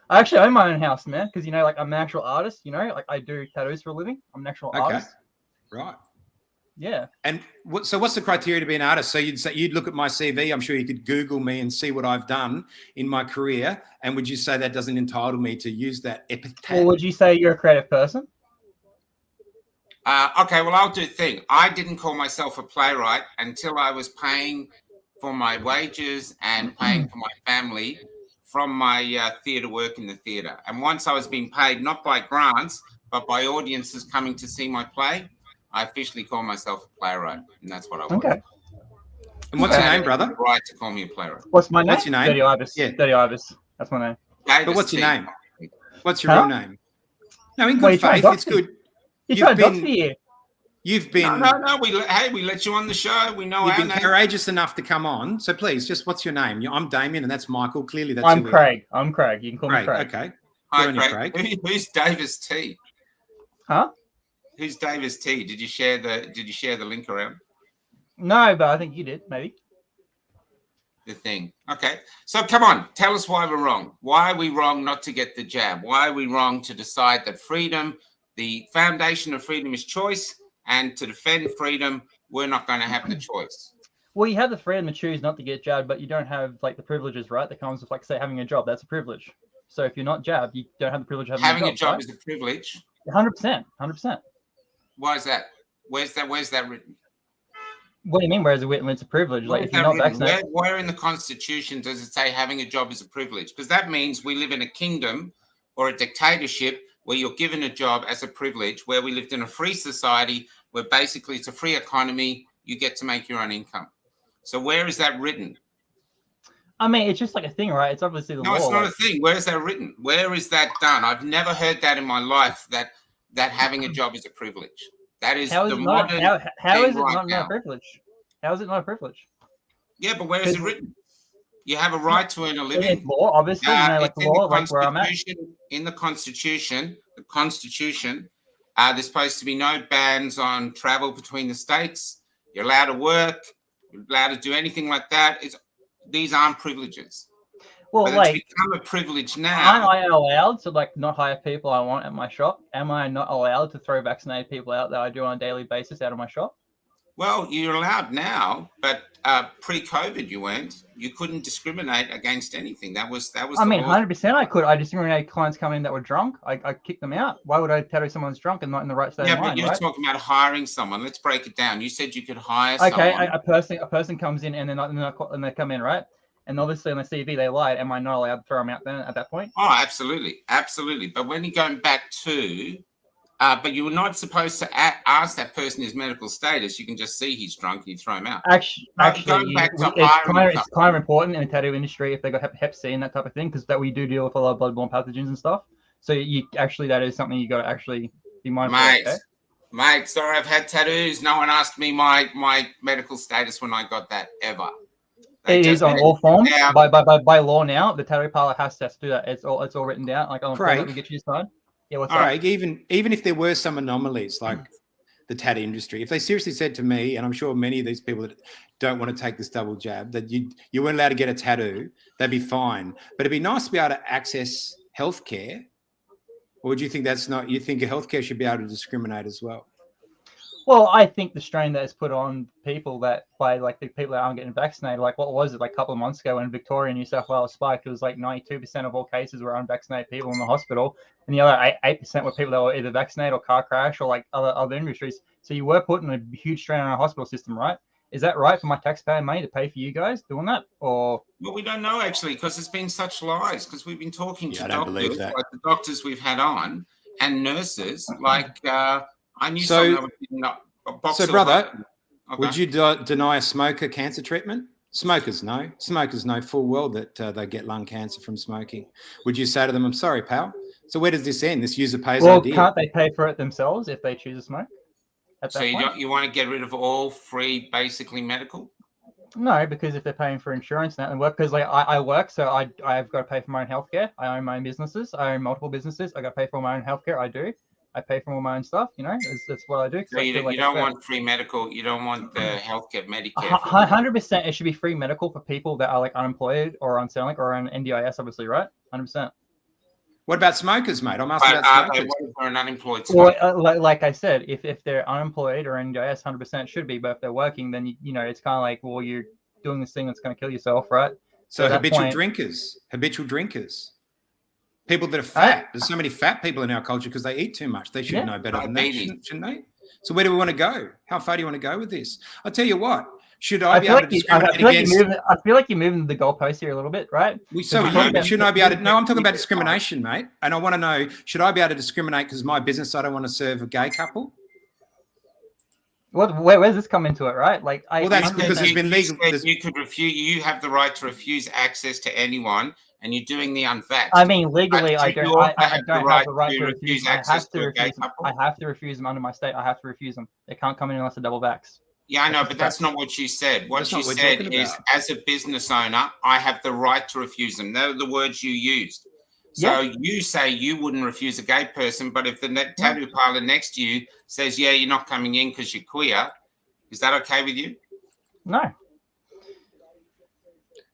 I actually own my own house, man, because, I'm an actual artist, I do tattoos for a living. I'm an actual artist. Right. Yeah. And what's the criteria to be an artist? So you'd look at my CV. I'm sure you could Google me and see what I've done in my career. And would you say that doesn't entitle me to use that epithet? Or would you say you're a creative person? Okay, well, I'll do a thing. I didn't call myself a playwright until I was paying for my wages and paying for my family from my theatre work in the theatre. And once I was being paid, not by grants, but by audiences coming to see my play, I officially call myself a playwright. And that's what I was. Okay. And what's your name, brother? Right to call me a playwright. What's my name? What's your name? Dirty Ibis. Yeah. Dirty Ibis. That's my name. But what's your name? What's your Huh? real name? No, in Well, good you're trying faith, to it's dox me. good. You're You've trying to dox been- me here. You've been No. We let you on the show. We know you've our been name. courageous enough to come on. So please, just what's your name? I'm Damien, and that's Michael. Clearly, that's I'm who we are. Craig. I'm Craig. You can call me Craig. Craig. Okay. Hi, Good on you, Craig. Craig. Who's Davis T? Huh? Who's Davis T? Did you share the link around No, but I think you did, maybe. the thing? Okay. So come on, tell us why we're wrong. Why are we wrong not to get the jab? Why are we wrong to decide that freedom, the foundation of freedom is choice, and to defend freedom, we're not going to have the choice? Well, you have the freedom to choose not to get jabbed, but you don't have like the privileges, right? That comes with like say having a job. That's a privilege. So if you're not jabbed, you don't have the privilege of Having having a job right? is a privilege. 100%. 100%. Why is that? Where's that written? What do you mean? Whereas it's a privilege? Like if you're not vaccinated, Where in the Constitution does it say having a job is a privilege? Because that means we live in a kingdom or a dictatorship where you're given a job as a privilege, where we lived in a free society where basically it's a free economy, you get to make your own income. So where is that written? I mean, it's just like a thing, right? It's obviously the No, law. it's not like, a thing. Where is that written? Where is that done? I've never heard that in my life, that having a job is a privilege. That is how is the it not? modern How thing is it right not now. a privilege? How is it not a privilege? Yeah, but where is it written? You have a right to earn a living. It's law, obviously. Like It's law, like where I'm at. In the Constitution, there's supposed to be no bans on travel between the states. You're allowed to work. You're allowed to do anything like that. These aren't privileges. Well, But like, it's become a privilege aren't now. I allowed to like not hire people I want at my shop? Am I not allowed to throw vaccinated people out that I do on a daily basis out of my shop? Well, you're allowed now, but pre-COVID you weren't. You couldn't discriminate against anything. That was. I mean, 100% I could. I discriminated clients coming in that were drunk. I kicked them out. Why would I tattoo someone's drunk and not in the right state Yeah, of mind, but you're right? talking about hiring someone. Let's break it down. You said you could hire Okay, someone. a person comes in and and they come in, right? And obviously on the CV they lied. Am I not allowed to throw them out then at that point? Oh, absolutely. But when you're going back to, but you were not supposed to ask that person his medical status. You can just see he's drunk and you throw him out. Actually, going back to it's kind of important in the tattoo industry if they got Hep C and that type of thing, because that we do deal with a lot of bloodborne pathogens and stuff. So that is something you got to actually be mindful of. Okay? Mate, sorry, I've had tattoos. No one asked me my medical status when I got that ever. It is on all forms by law now. The tattoo parlor has to do that. It's all written down. Like on form, let me get you signed. Yeah, what's Craig, even if there were some anomalies like the tattoo industry, if they seriously said to me, and I'm sure many of these people that don't want to take this double jab, that you weren't allowed to get a tattoo, they'd be fine. But it'd be nice to be able to access healthcare. Or would you think that's not? You think healthcare should be able to discriminate as well? Well, I think the strain that is put on people that play, like the people that aren't getting vaccinated, like what was it, like a couple of months ago when Victoria and New South Wales spiked, it was like 92% of all cases were unvaccinated people in the hospital, and the other 8% were people that were either vaccinated or car crash or like other industries. So you were putting a huge strain on our hospital system, right? Is that right for my taxpayer money to pay for you guys doing that? Or well, we don't know actually, because it's been such lies. Because we've been talking to doctors, like the doctors we've had on, and nurses. Like I knew someone that was So, brother, would you deny a smoker cancer treatment? Smokers know full well that they get lung cancer from smoking. Would you say to them, "I'm sorry, pal"? So where does this end? This user pays idea. Can't they pay for it themselves if they choose to smoke? So you want to get rid of all free, basically medical? No, because if they're paying for insurance and work, because like I work, so I've got to pay for my own healthcare. I own my own businesses. I own multiple businesses. I got to pay for my own healthcare. I pay for all my own stuff. You know, that's what I do. So you don't want free medical. You don't want the healthcare, Medicare. 100%. It should be free medical for people that are like unemployed or on Centrelink or on NDIS, obviously, right? 100%. What about smokers, mate? I'm asking about smokers. for an unemployed Well, smoker. like I said, if they're unemployed or NJS, 100% should be. But if they're working, then it's kind of like, well, you're doing this thing that's going to kill yourself, right? So at that habitual point- drinkers, people that are Right. fat. There's so many fat people in our culture because they eat too much. They should Yeah. know better than that, Diabetes. shouldn't they? So where do we want to go? How far do you want to go with this? I'll tell you what. Should I be able to discriminate against? I feel like you're moving the goalpost here a little bit, right? So we are talk you, but about- shouldn't I be able to? No, I'm talking about discrimination, mate. And I want to know, should I be able to discriminate because my business, I don't want to serve a gay couple? Where's this come into it, right? Like, Well, that's I'm because saying- there's been legal. You said you could refuse. You have the right to refuse access to anyone, and you're doing the unvaxxed. I mean, legally, But I you don't. also I have don't the have the right right to to refuse refuse. I access have to to a gay refuse them. couple. I have to refuse them under my state. I have to refuse them. They can't come in unless they're double vax. Yeah, I know, but that's not what you said. What That's you not what we're said talking is, about. as a business owner, I have the right to refuse them. They're the words you used. So you say you wouldn't refuse a gay person, but if the tattoo parlor next to you says, yeah, you're not coming in because you're queer, is that okay with you? No.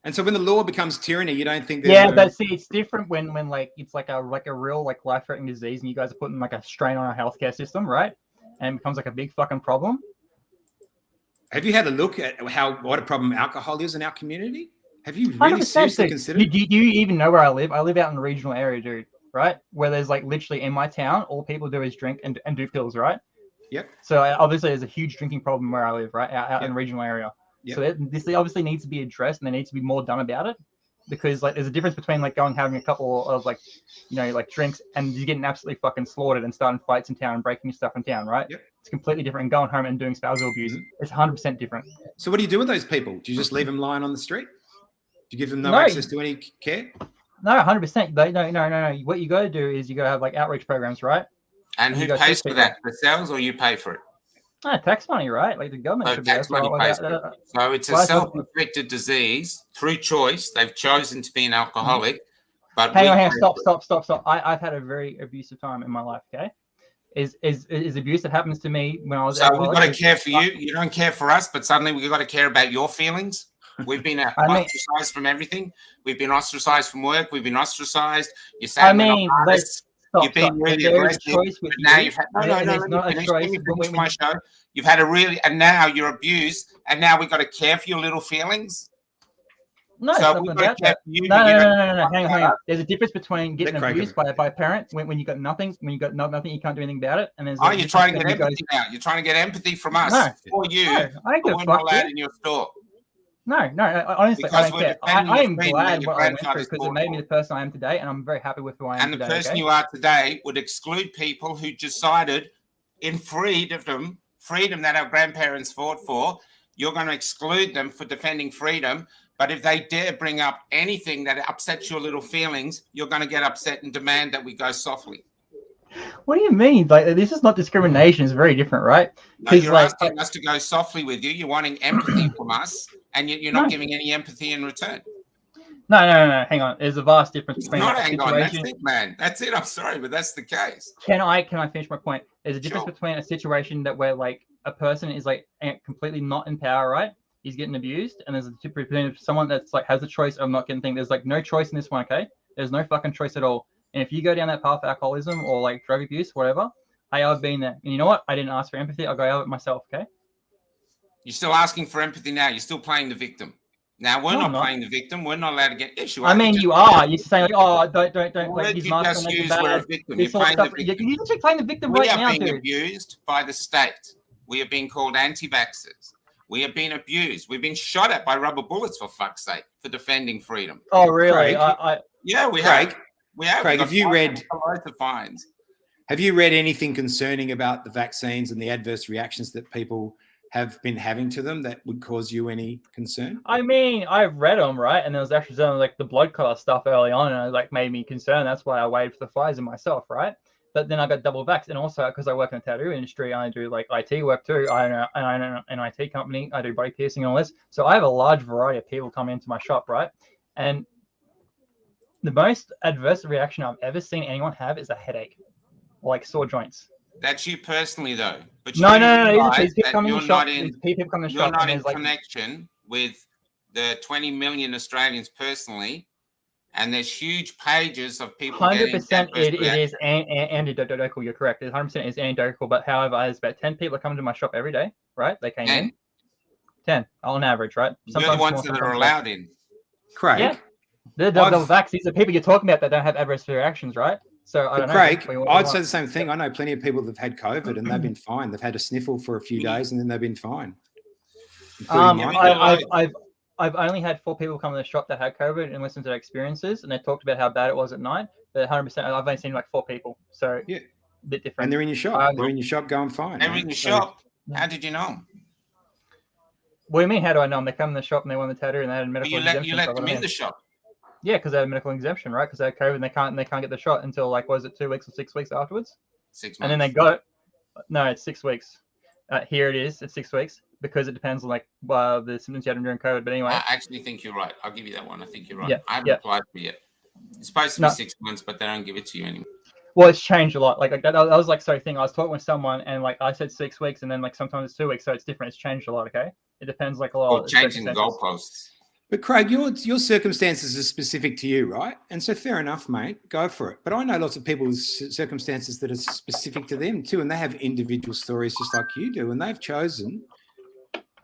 And so when the law becomes tyranny, you don't think there's Yeah, a- but see, it's different when like it's like a real like life-threatening disease, and you guys are putting like a strain on our healthcare system, right? And it becomes like a big fucking problem. Have you had a look at what a problem alcohol is in our community? Have you really 100%, seriously dude. considered? Do you even know where I live? I live out in the regional area, dude. Right, where there's like literally in my town, all people do is drink and do pills, right? Yep. So obviously, there's a huge drinking problem where I live, right, out in the regional area. Yep. So this obviously needs to be addressed, and there needs to be more done about it, because like there's a difference between like going having a couple of like, like drinks and you getting absolutely fucking slaughtered and starting fights in town and breaking your stuff in town, right? Yep. It's completely different. And going home and doing spousal abuse, it's 100% different. So what do you do with those people? Do you just leave them lying on the street? Do you give them no No. access to any care? No, 100%. No. What you got to do is you got to have like outreach programs, right? And who You guys pays do for that? Themselves, or you pay for it? No, tax money, right? Like the government So should tax be. money That's pays why- for it. So it's a Why- self-inflicted disease through choice. They've chosen to be an alcoholic, but Hang on, we pay stop. I've had a very abusive time in my life. Okay, is abuse that happens to me when I was. So we've got to alcoholic. care for you. You don't care for us, but suddenly we've got to care about your feelings. We've been ostracized from everything. We've been ostracized from work. We've been ostracized. You say I mean, you've been really aggressive. But now you've had my show. You've had and now you're abused, and now we've got to care for your little feelings. No, So it's we've not got to about care that. for you. No. Hang on. There's a difference between getting Let Craig abused by a parent when you got nothing, when you got nothing, you can't do anything about it. And there's You're trying to get empathy now. You're trying to get empathy from us for you. No, I ain't But gonna we're not fuck allowed you. in your store. No, honestly, Because I don't we're care. defending I the am freedom glad that your what I went through grandfathers because it fought made me for. the person I am today, and I'm very happy with who I am And the today. person okay? you are today would exclude people who decided in freedom that our grandparents fought for. You're going to exclude them for defending freedom. But if they dare bring up anything that upsets your little feelings, you're going to get upset and demand that we go softly. What do you mean? Like, this is not discrimination. It's very different, right? No, you're asking us to go softly with you. You're wanting empathy from us, and you're not giving any empathy in return. No. Hang on. There's a vast difference between Not a hang on. That's situation. it, man. That's it. I'm sorry, but that's the case. Can I finish my point? There's a difference Sure. between a situation that where like a person is like completely not in power, right? He's getting abused, and there's a difference between someone that's like has the choice of not getting things. There's like no choice in this one, okay? There's no fucking choice at all. And if you go down that path of alcoholism or like drug abuse, whatever, I've been there. And you know what? I didn't ask for empathy. I'll go out of it myself, okay? You're still asking for empathy now. You're still playing the victim. Now, we're No, I'm not not. playing the victim. We're not allowed to get issue. I mean, you are. You're saying like, oh, don't. Well, Like, these you masks just are making use we're a bad. victim. This You're sort of playing stuff. the victim. You're literally playing the victim We right are now, being dude. abused by the state. We are being called anti-vaxxers. We are being abused. We've been shot at by rubber bullets, for fuck's sake, for defending freedom. Oh, really? Craig, Yeah, we Craig, have. We have. Craig, We've have you got read- loads of fines? Have you read anything concerning about the vaccines and the adverse reactions that people have been having to them that would cause you any concern? I mean, I've read them, right? And there was actually some like the blood clot stuff early on, and it like made me concerned. That's why I waited for the Pfizer myself, right? But then I got double vaxxed, and also because I work in the tattoo industry, I do like IT work too. I own an IT company. I do body piercing and all this, so I have a large variety of people come into my shop, right? And the most adverse reaction I've ever seen anyone have is a headache, or like sore joints. That's you personally, though. But No. realize These people that come in the you're shop. not in- These people come in the You're shop, not and in there's like connection with the 20 million Australians personally And there's huge pages of people 100% getting it is anecdotal. You're correct. 100% is anecdotal. But however, there's about 10 people that come to my shop every day, right? They came in. 10 on average, right? You're the ones that are allowed in. Craig. Yeah. They're double vax. These are people you're talking about that don't have adverse reactions, right? So I don't know. Craig, I'd say the same thing. I know plenty of people that've had COVID and they've been fine. They've had a sniffle for a few days and then they've been fine. I've only had 4 people come to the shop that had COVID and listened to their experiences, and they talked about how bad it was at night. But 100%, I've only seen like 4 people, so yeah, a bit different. And they're in your shop. They're in your shop going fine. They're in your shop. How did you know them? What do you mean? How do I know them? They come in the shop and they want the tattoo and they had a medical exemption. You let them in the shop. Yeah, because they had a medical exemption, right? Because they had COVID and they can't get the shot until like was it 2 weeks or 6 weeks afterwards? 6 months. And then they got it. No, it's 6 weeks. Here it is. It's 6 weeks because it depends on like the symptoms you had during COVID. But anyway, I actually think you're right. I'll give you that one. I think you're right. Yeah, I haven't applied for it yet. It's supposed to be 6 months, but they don't give it to you anymore. Well, it's changed a lot. Like that was like thing. I was talking with someone and like I said 6 weeks, and then like sometimes it's 2 weeks, so it's different. It's changed a lot. Okay, it depends like a lot. Or changing the goalposts. But Craig, your circumstances are specific to you, right? And so fair enough, mate. Go for it. But I know lots of people's circumstances that are specific to them too, and they have individual stories just like you do, and they've chosen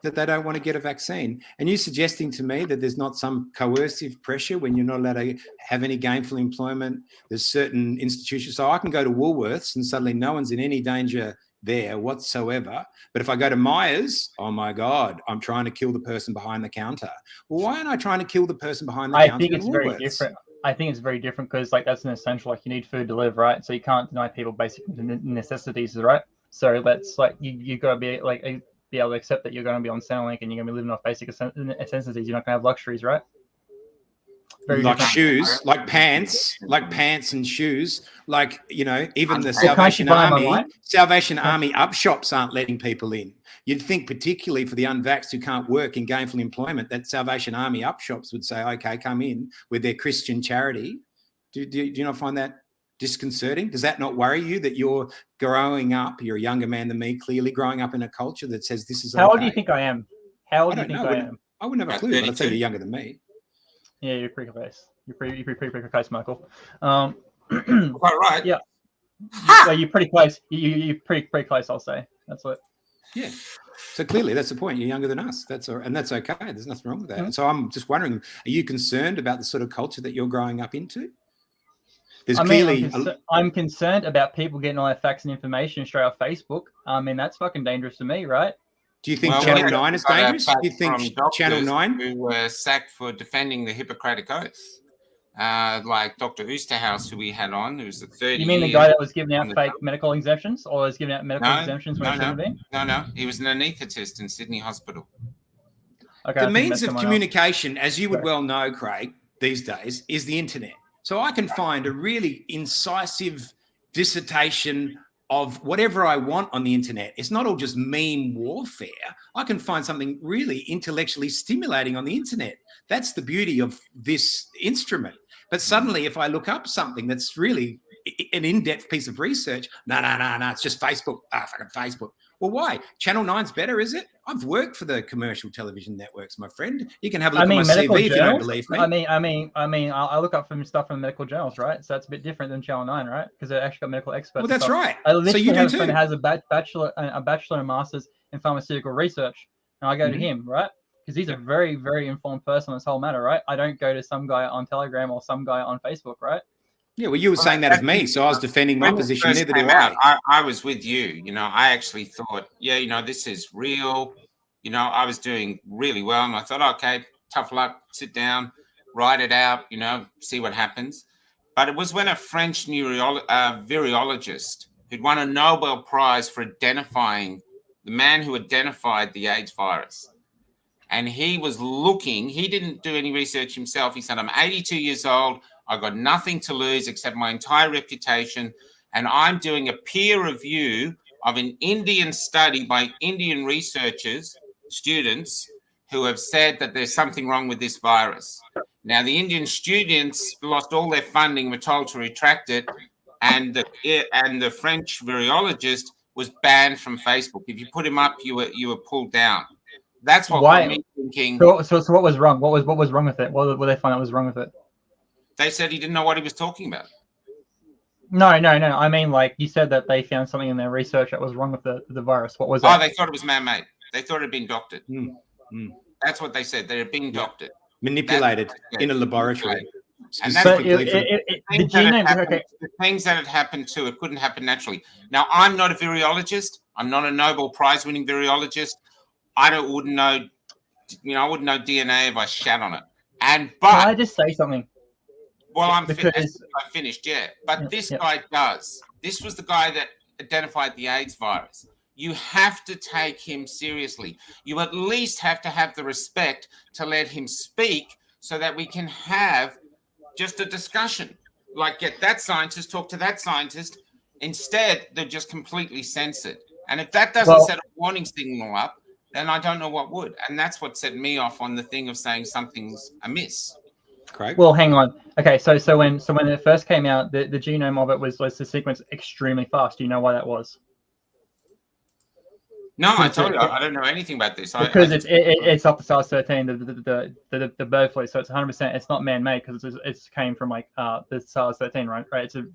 that they don't want to get a vaccine. And you're suggesting to me that there's not some coercive pressure when you're not allowed to have any gainful employment. There's certain institutions. So I can go to Woolworths and suddenly no one's in any danger there whatsoever. But if I go to Myers, oh my God, I'm trying to kill the person behind the counter. Well, why aren't I trying to kill the person behind the counter? I think it's very different. I think it's very different because like that's an essential. Like you need food to live, right? So you can't deny people basic necessities, right? So that's like you got to be like be able to accept that you're going to be on Centrelink and you're going to be living off basic necessities. You're not going to have luxuries, right? Very like different. Shoes, like pants and shoes, like, you know, even the Salvation Army up shops aren't letting people in. You'd think particularly for the unvaxxed who can't work in gainful employment that Salvation Army up shops would say, okay, come in with their Christian charity. Do you not find that disconcerting? Does that not worry you that you're growing up, you're a younger man than me, clearly growing up in a culture that says this is okay? How old do you think I am? How old do you think I am? I wouldn't have a clue, but I'd say you're younger than me. Yeah, you're pretty close. You're pretty close, Michael. Quite right. Yeah. So you're pretty close. You're pretty close, I'll say. That's what. Yeah. So clearly that's the point. You're younger than us. That's okay. There's nothing wrong with that. Mm-hmm. And so I'm just wondering, are you concerned about the sort of culture that you're growing up into? I'm concerned about people getting all that facts and information straight off Facebook. I mean, that's fucking dangerous to me, right? Do you think Channel 9 is dangerous? Do you think Channel 9? Who were sacked for defending the Hippocratic Oath. Like Dr. Oosterhouse, who we had on, who's the 30. You mean the guy that was giving out fake medical exemptions or was giving out medical exemptions when he shouldn't have been? No. He was an anaesthetist in Sydney Hospital. Okay, the means of communication, as you would well know, Craig, these days, is the internet. So I can find a really incisive dissertation of whatever I want on the internet. It's not all just meme warfare. I can find something really intellectually stimulating on the internet. That's the beauty of this instrument. But suddenly, if I look up something that's really an in-depth piece of research, no, it's just Facebook. Fucking Facebook. Well, why? Channel 9's better, is it? I've worked for the commercial television networks, my friend. You can have a look at my CV if you don't believe me. I look up from stuff from medical journals, right? So that's a bit different than Channel 9, right? Because they actually got medical experts. Well, that's right. I literally have a friend that has a bachelor and master's in pharmaceutical research, and I go to him, right? Because he's a very, very informed person on this whole matter, right? I don't go to some guy on Telegram or some guy on Facebook, right? Yeah, well, you were saying that of me, so I was defending my position. Neither do I. I was with you. You know, I actually thought, this is real. You know, I was doing really well, and I thought, okay, tough luck, sit down, write it out, see what happens. But it was when a French virologist who'd won a Nobel Prize for identifying the man who identified the AIDS virus. And he was looking, he didn't do any research himself. He said, I'm 82 years old. I've got nothing to lose except my entire reputation. And I'm doing a peer review of an Indian study by Indian researchers, students, who have said that there's something wrong with this virus. Now, the Indian students lost all their funding, were told to retract it. And the French virologist was banned from Facebook. If you put him up, you were pulled down. That's what got me thinking. So what was wrong? What was wrong with it? What did they find out was wrong with it? They said he didn't know what he was talking about. No. I mean, like you said that they found something in their research that was wrong with the virus. What was Oh, that? they thought it was man-made. They thought it had been doctored. That's what they said. They had been doctored. Manipulated in a laboratory. And that's the things that had happened to it couldn't happen naturally. Now, I'm not a virologist. I'm not a Nobel Prize-winning virologist. I wouldn't know. I wouldn't know DNA if I shat on it. Can I just say something? Well, I finished, yeah. But this guy does. This was the guy that identified the AIDS virus. You have to take him seriously. You at least have to have the respect to let him speak so that we can have just a discussion. Like, get that scientist, talk to that scientist. Instead, they're just completely censored. And if that doesn't set a warning signal up, then I don't know what would. And that's what set me off on the thing of saying something's amiss. Correct. Well, hang on. Okay, so when it first came out, the genome of it was the sequence extremely fast. Do you know why that was? No, I told you I don't know anything about this. Because it's up to SARS-13, the bird flu, so it's 100%. It's not man-made because it came from like the SARS-13, right? It's a.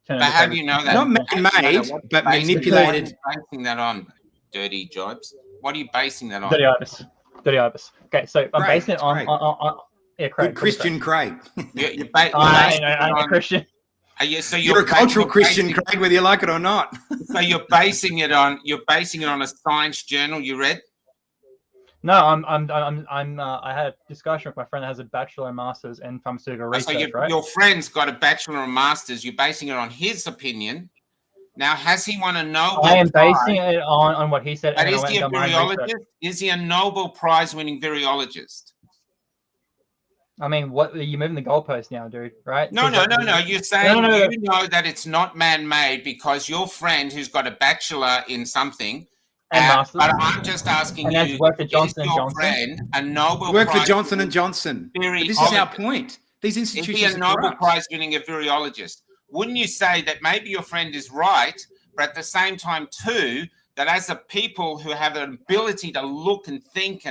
But how do you know that? Not man-made, but manipulated. What are you basing that on, dirty jobs? What are you basing that on? Dirty Ibis. Okay, so I'm basing it on Craig. Good Christian Craig. You're Christian. So you're a cultural Christian, Craig, whether you like it or not. So you're basing it on a science journal you read? No, I had a discussion with my friend that has a bachelor and master's in pharmaceutical research, right? Your friend's got a bachelor and master's. You're basing it on his opinion. Now, has he won a Nobel Prize? I am basing it on what he said. But is he a virologist? Is he a Nobel Prize-winning virologist? I mean, what you're moving the goalpost now, dude, right? No. You're saying you know that it's not man-made because your friend who's got a bachelor in something, but I'm just asking you, is your friend a Nobel Prize? Work for Johnson & Johnson. This is our point. These institutions is he a Nobel Prize-winning virologist? Wouldn't you say that maybe your friend is right, but at the same time, too, that as a people who have an ability to look and think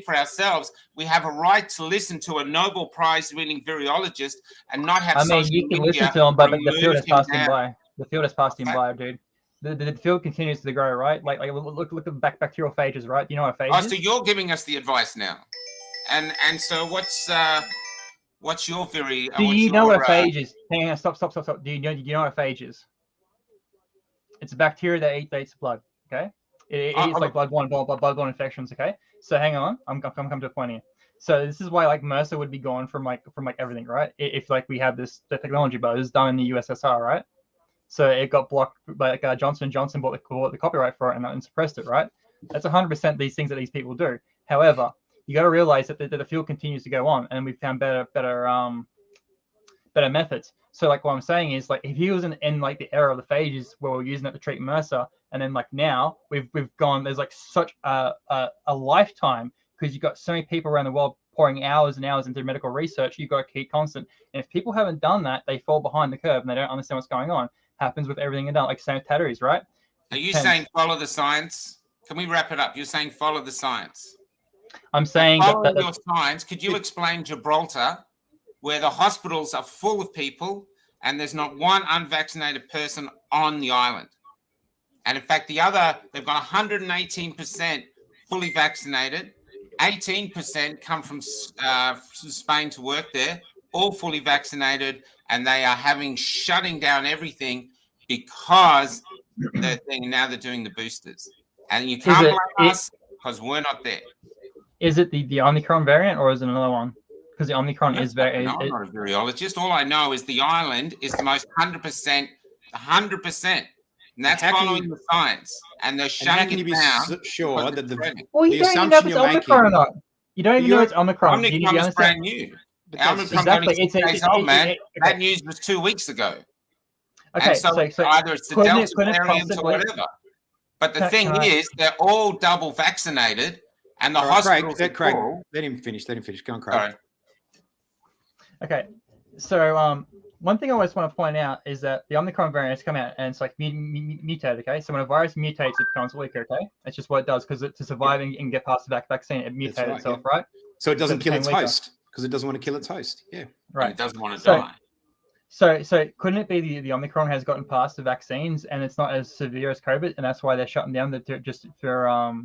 for ourselves, we have a right to listen to a Nobel Prize-winning virologist and not have social media. You can listen to him, but the field has passed him by. The field has passed him by, dude. The field continues to grow, right? Like look at bacterial phages, right? Do you know what a phage is? So you're giving us the advice now, and so what's your theory? Do you know what a phage is? Hang on, stop. Do you know what a phage is? It's a bacteria that eats blood. Okay, it eats like bloodborne infections. Okay, so hang on, I'm coming to a point here. So this is why like MRSA would be gone from everything, right? If like we had the technology, but it was done in the USSR, right? So it got blocked, like Johnson & Johnson bought the copyright for it and suppressed it, right? That's 100% these things that these people do. However, you got to realize that the field continues to go on, and we've found better methods. So like what I'm saying is like if he was in like the era of the phages where we're using it to treat MRSA, and then like now we've gone, there's like such a lifetime because you've got so many people around the world pouring hours and hours into medical research. You've got to keep constant, and if people haven't done that, they fall behind the curve and they don't understand what's going on. Happens with everything and done, like same tatteries, right? Are you saying follow the science? Can we wrap it up? You're saying follow the science. I'm saying follow your science. Could you explain Gibraltar, where the hospitals are full of people and there's not one unvaccinated person on the island? And in fact, they've got 118% fully vaccinated. 18% come from Spain to work there, all fully vaccinated, and they are shutting down everything because they're doing the boosters. And you can't blame us because we're not there. Is it the Omicron variant or is it another one? Because the Omicron is very... I'm not a virologist. All I know is the island is the most 100%. And that's following the science. And they're shutting it down. How can you be sure that the assumption you're making... Omicron or not. You don't even know it's Omicron. Omicron is brand new. Exactly. It's 6 days old, man. That news was 2 weeks ago. Okay, so either it's the Delta variant or whatever. But the thing is, they're all double vaccinated, and the hospitals are Craig, full. let him finish. Go on, Craig. Sorry. Okay, so one thing I always want to point out is that the Omicron variant has come out and it's like mutated. Okay, so when a virus mutates, it becomes weaker. Okay, that's just what it does because to survive and get past the vaccine, it mutated itself, right? So it doesn't kill its host. because it doesn't want to kill its host. Yeah. Right. It doesn't want to So- die. So couldn't it be the Omicron has gotten past the vaccines and it's not as severe as COVID, and that's why they're shutting down just for I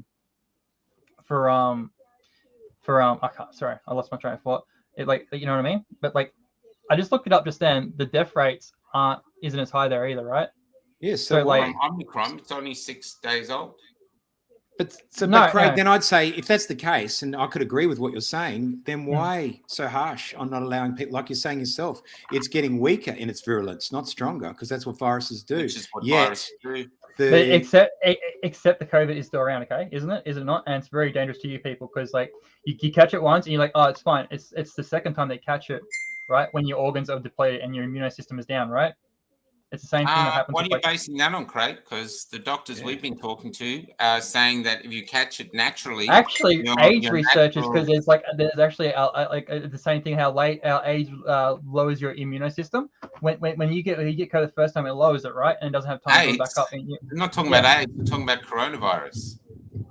can't, sorry, I lost my train of thought. It, like, you know what I mean? But like, I just looked it up just then. The death rates isn't as high there either, right? Yes. So, like, Omicron, it's only 6 days old. But No, Craig, no. then I'd say if that's the case, and I could agree with what you're saying, then why so harsh on not allowing people, like you're saying yourself, it's getting weaker in its virulence, not stronger, because that's what viruses do. Which is what viruses do. But except the COVID is still around, okay? Isn't it? Is it not? And it's very dangerous to you people because like you catch it once and you're like, oh, it's fine. It's the second time they catch it, right? When your organs are depleted and your immune system is down, right? It's the same thing that happens. What are you basing that on, Craig? Because the doctors we've been talking to are saying that if you catch it naturally, actually, age researchers, because there's actually the same thing. How late our age lowers your immune system. When you get COVID the first time, it lowers it, right? And it doesn't have time to go back up. I'm not talking about AIDS. I'm talking about coronavirus.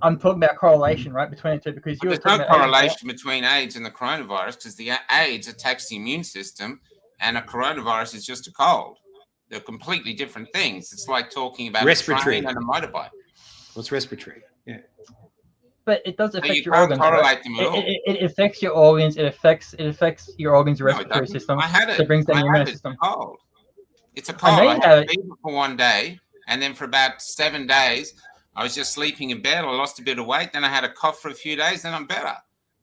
I'm talking about correlation, right, between the two, because there's no correlation between AIDS and the coronavirus, because the AIDS attacks the immune system, and a coronavirus is just a cold. They're completely different things. It's like talking about respiratory a train and a motorbike. What's respiratory? Yeah. But it does affect your can't organs. Correlate them at all. It affects your organs. It affects your organs' respiratory system. I had it. It brings down your immune system. Cold. It's a cold. I had a fever for 1 day, and then for about 7 days, I was just sleeping in bed. I lost a bit of weight. Then I had a cough for a few days. Then I'm better.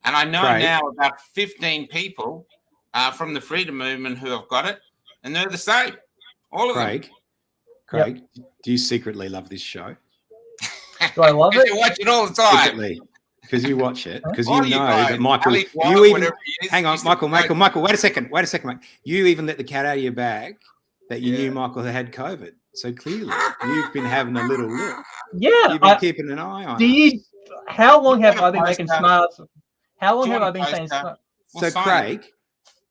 And I know now about 15 people from the freedom movement who have got it, and they're the same. All of them. Craig, do you secretly love this show? Do I love it? You watch it all the time. Secretly, because you watch it, because you know that Michael. Hang on, Michael. Wait a second, mate. You even let the cat out of your bag that you knew Michael had COVID. So clearly, you've been having a little look. Yeah, you've been keeping an eye on. How long have I been making smiles? How long have I been saying smiles? So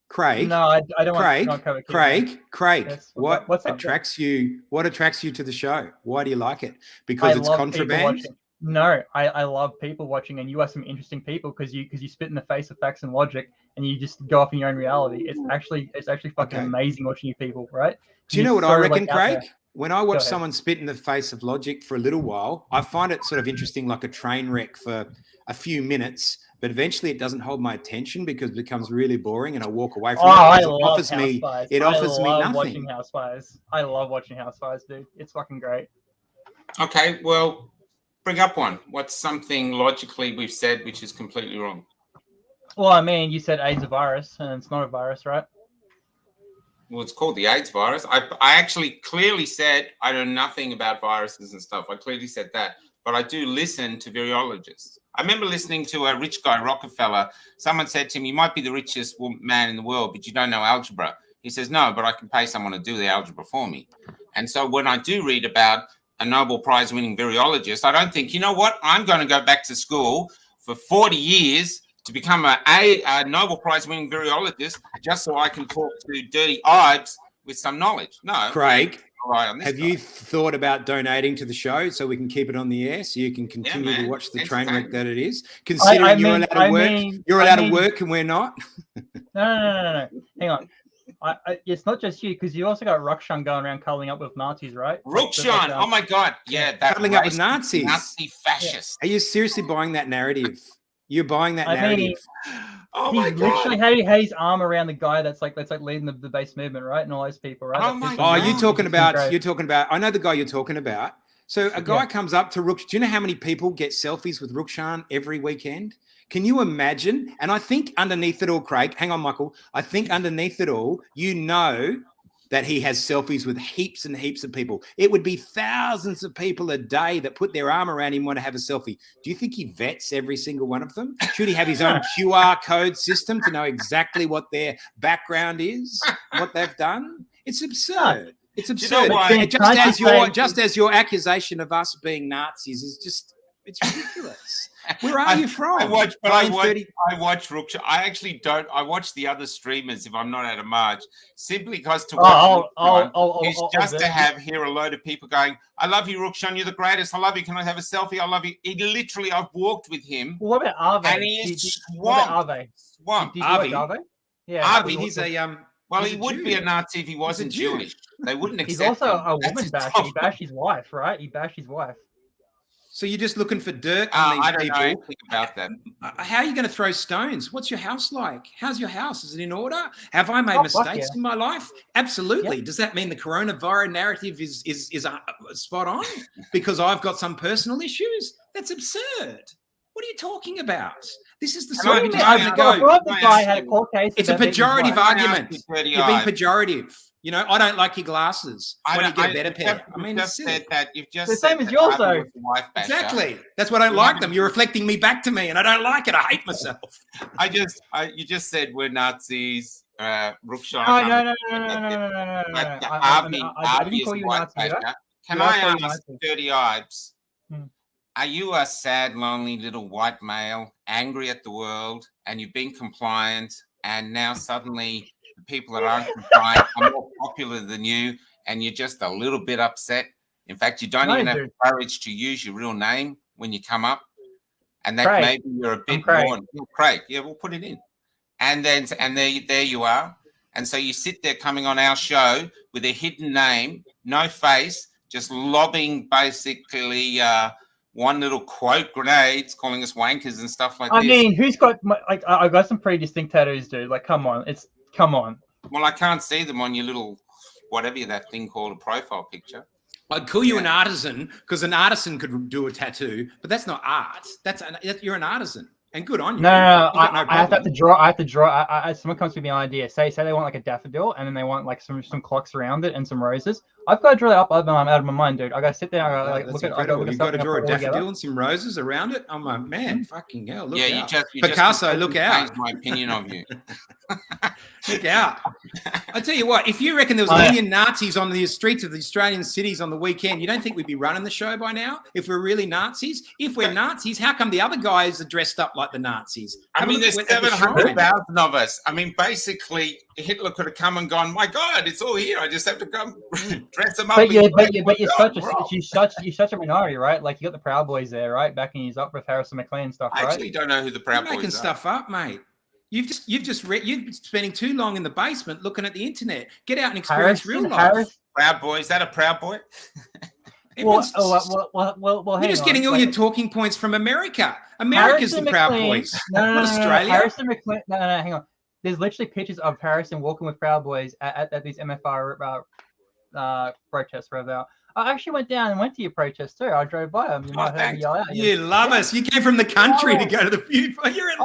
Craig. No, I don't want to Craig. Yes. What attracts you? What attracts you to the show? Why do you like it? Because it's contraband. No, I love people watching, and you are some interesting people because you spit in the face of facts and logic, and you just go off in your own reality. It's actually fucking amazing watching you people, right? Do you know what I reckon, Craig? When I watch someone spit in the face of logic for a little while, I find it sort of interesting, like a train wreck for a few minutes. But eventually it doesn't hold my attention because it becomes really boring and I walk away from it. It offers me nothing. Watching Housewives. I love watching Housewives, dude. It's fucking great. Okay, well, bring up one. What's something logically we've said which is completely wrong? Well, I mean, you said AIDS is a virus, and it's not a virus, right? Well, it's called the AIDS virus. I actually clearly said I know nothing about viruses and stuff. I clearly said that. But I do listen to virologists. I remember listening to a rich guy, Rockefeller. Someone said to him, you might be the richest man in the world, but you don't know algebra. He says, no, but I can pay someone to do the algebra for me. And so when I do read about a Nobel Prize winning virologist, I don't think, you know what, I'm going to go back to school for 40 years to become a Nobel Prize winning virologist just so I can talk to dirty Ibs with some knowledge. No. Craig. Have you thought about donating to the show so we can keep it on the air so you can continue to watch the train wreck that it is? Considering you're allowed to work, you're allowed to work and we're not. No. Hang on. It's not just you, because you also got Rukshan going around cuddling up with Nazis, right? Rukshan, oh my God, that cuddling up with Nazis, Nazi fascist. Are you seriously buying that narrative? You're buying that narrative. Oh my God! Literally had his arm around the guy that's like leading the base movement, right? And all those people, right? Oh my God! You're talking about. I know the guy you're talking about. So a guy comes up to Rukshan. Do you know how many people get selfies with Rukshan every weekend? Can you imagine? And I think underneath it all, Craig, hang on, Michael. I think underneath it all, you know that he has selfies with heaps and heaps of people. It would be thousands of people a day that put their arm around him and want to have a selfie. Do you think he vets every single one of them? Should he have his own QR code system to know exactly what their background is, what they've done? It's absurd. It's absurd. Just as your accusation of us being Nazis is just It's ridiculous. Where are you from? I watch Rookshaw. I actually don't. I watch the other streamers if I'm not at a march, simply because to watch is just to hear a load of people going, "I love you, Rookshaw. You're the greatest. I love you. Can I have a selfie? I love you." He literally, I've walked with him. What about Ave? And he is swamped. Did you watch Ave? Yeah, Ave. He's a Well, he would be a Nazi if he wasn't Jewish. They wouldn't accept him. He's also a woman basher. He bashed his wife, right? He bashed his wife. So you're just looking for dirt on these I don't people. know anything about that. How are you going to throw stones? What's your house like? How's your house? Is it in order? Have I made mistakes in my life? Absolutely. Yeah. Does that mean the coronavirus narrative is spot on because I've got some personal issues? That's absurd. What are you talking about? This is the sort of time to go. It's a pejorative argument. You're being pejorative. You know, I don't like your glasses. Why don't you get a better pair? I mean, just said that. You've just the same as yours, though. Exactly. That's why I don't like them. You're reflecting me back to me, and I don't like it. I hate myself. You just said we're Nazis. Rookshaw. No. I didn't call you a Nazi. Can I ask, Dirty Ibes? Are you a sad, lonely little white male, angry at the world, and you've been compliant, and now suddenly the people that aren't compliant are more popular than you, and you're just a little bit upset? In fact, you don't even have the courage to use your real name when you come up, and that maybe you're a bit more. Craig, yeah, we'll put it in. And there you are. And so you sit there coming on our show with a hidden name, no face, just lobbing basically one little quote grenades, calling us wankers and stuff like this. I mean, who's got I've got some pretty distinct tattoos, dude. Like, come on. Well, I can't see them on your little whatever that thing called a profile picture. I'd call you an artisan because an artisan could do a tattoo, but that's not art. You're an artisan. And good on you. No. I have to draw. Someone comes with me an idea. Say they want like a daffodil, and then they want like some clocks around it and some roses. I've got to draw that up out of my mind, dude. I got to sit there. You've got to draw a daffodil and some roses around it. I'm like, man, fucking hell! Look out. You Picasso, look out! My opinion of you. Look out! I tell you what, if you reckon there was a million Nazis on the streets of the Australian cities on the weekend, you don't think we'd be running the show by now? If we're really Nazis, if we're Nazis, how come the other guys are dressed up like the Nazis? I mean, there's 700,000 of us. I mean, basically, Hitler could have come and gone, my God, it's all here. I just have to come dress them up. But you're such a minority, right? Like, you got the Proud Boys there, right? Backing you up with Harrison McLean and stuff, right? I actually don't know who the Proud Boys are. Making stuff up, mate. You've been spending too long in the basement looking at the internet. Get out and experience real life. Proud Boy, is that a Proud Boy? Well, you're just getting all your talking points from America. America's the Proud Boys, not Australia. Harrison McLean. No, hang on. There's literally pictures of Harrison walking with Proud Boys at these MFR protests. I actually went to your protest too. I drove by them. You might have yell out. You love us. You came from the country to go to the few. You're in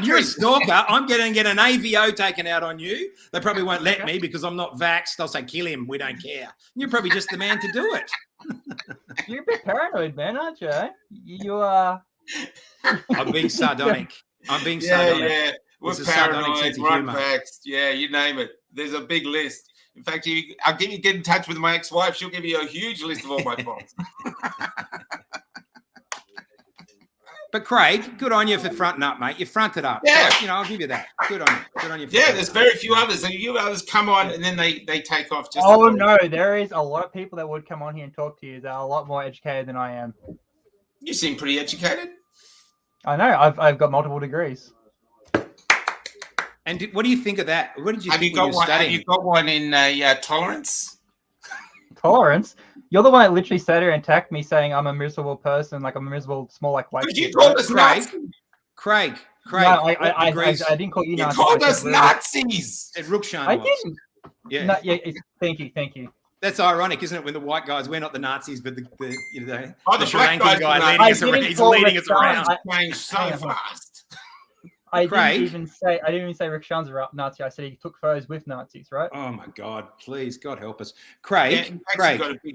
You're a stalker. I'm going to get an AVO taken out on you. They probably won't let me because I'm not vaxxed. They'll say, kill him. We don't care. You're probably just the man to do it. You're a bit paranoid, man, aren't you? You are. I'm being sardonic. Yeah. We're paranoid. We're unvaxxed. Yeah, you name it. There's a big list. In fact, I'll get in touch with my ex-wife. She'll give you a huge list of all my faults. But Craig, good on you for fronting up, mate. You fronted up. Yeah. So, I'll give you that. Good on you. Yeah, there's very few others. And you others come on and then they take off. No, there is a lot of people that would come on here and talk to you. They're a lot more educated than I am. You seem pretty educated. I know. I've got multiple degrees. And what do you think of that? What did you think when you were studying? Have you got one in tolerance? Tolerance? You're the one that literally sat here and attacked me saying I'm a miserable person, like I'm a miserable, small, like white. Did you call us Nazis? Craig. No, I didn't call you Nazis. You called us Nazis. Said Rookshaw. I didn't. Yeah. No, yeah. Thank you. That's ironic, isn't it? When the white guys, we're not the Nazis, but the Sri black Lankan guy leading us around. Changed so fast. I didn't even say Rick Shan's a Nazi. I said he took photos with Nazis, right? Oh my God! Please, God help us, Craig.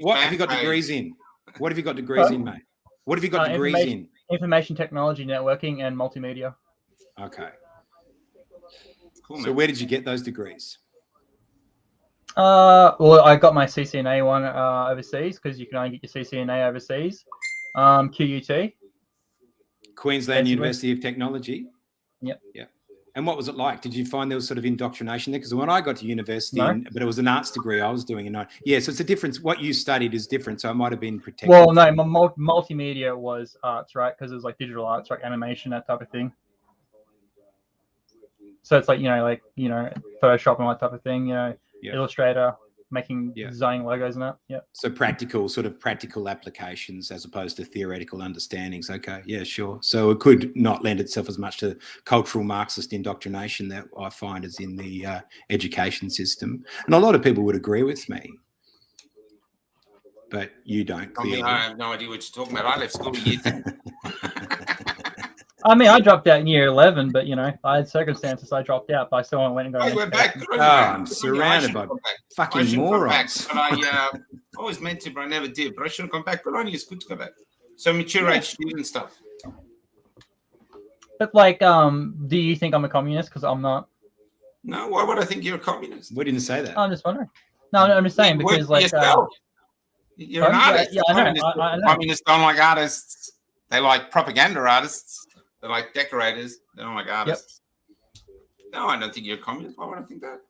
What have you got degrees in? What have you got degrees in, mate? What have you got degrees in? Information technology, networking, and multimedia. Okay. Cool, so where did you get those degrees? Well, I got my CCNA one overseas because you can only get your CCNA overseas. QUT. Queensland Basically. University of Technology. Yep. Yeah. And what was it like? Did you find there was sort of indoctrination there? Because when I got to university, No. but it was an arts degree I was doing. So it's a difference. What you studied is different. So it might have been protected. Well, no, multimedia was arts, right? Because it was like digital arts, like animation, that type of thing. So it's like, Photoshop and that type of thing, Illustrator, making designing logos and that. Yeah. So practical applications as opposed to theoretical understandings. Okay. Yeah, sure. So it could not lend itself as much to cultural Marxist indoctrination that I find is in the education system. And a lot of people would agree with me. But you don't, clearly. I have no idea what you're talking about. I left school a year. I mean, I dropped out in year 11, but, I had circumstances. I dropped out, but I still went and got went back. I'm surrounded by fucking morons. But I always meant to, but I never did. But I should have gone back. Good on you. It's good to go back. So mature age student stuff. But, do you think I'm a communist? Because I'm not. No, why would I think you're a communist? We didn't say that. I'm just wondering. No, I'm just saying because, you're an artist. Yeah, I know. Communists don't like artists. They like propaganda artists. They're like decorators. They don't like artists. Yep. No, I don't think you're a communist. Why would I think that?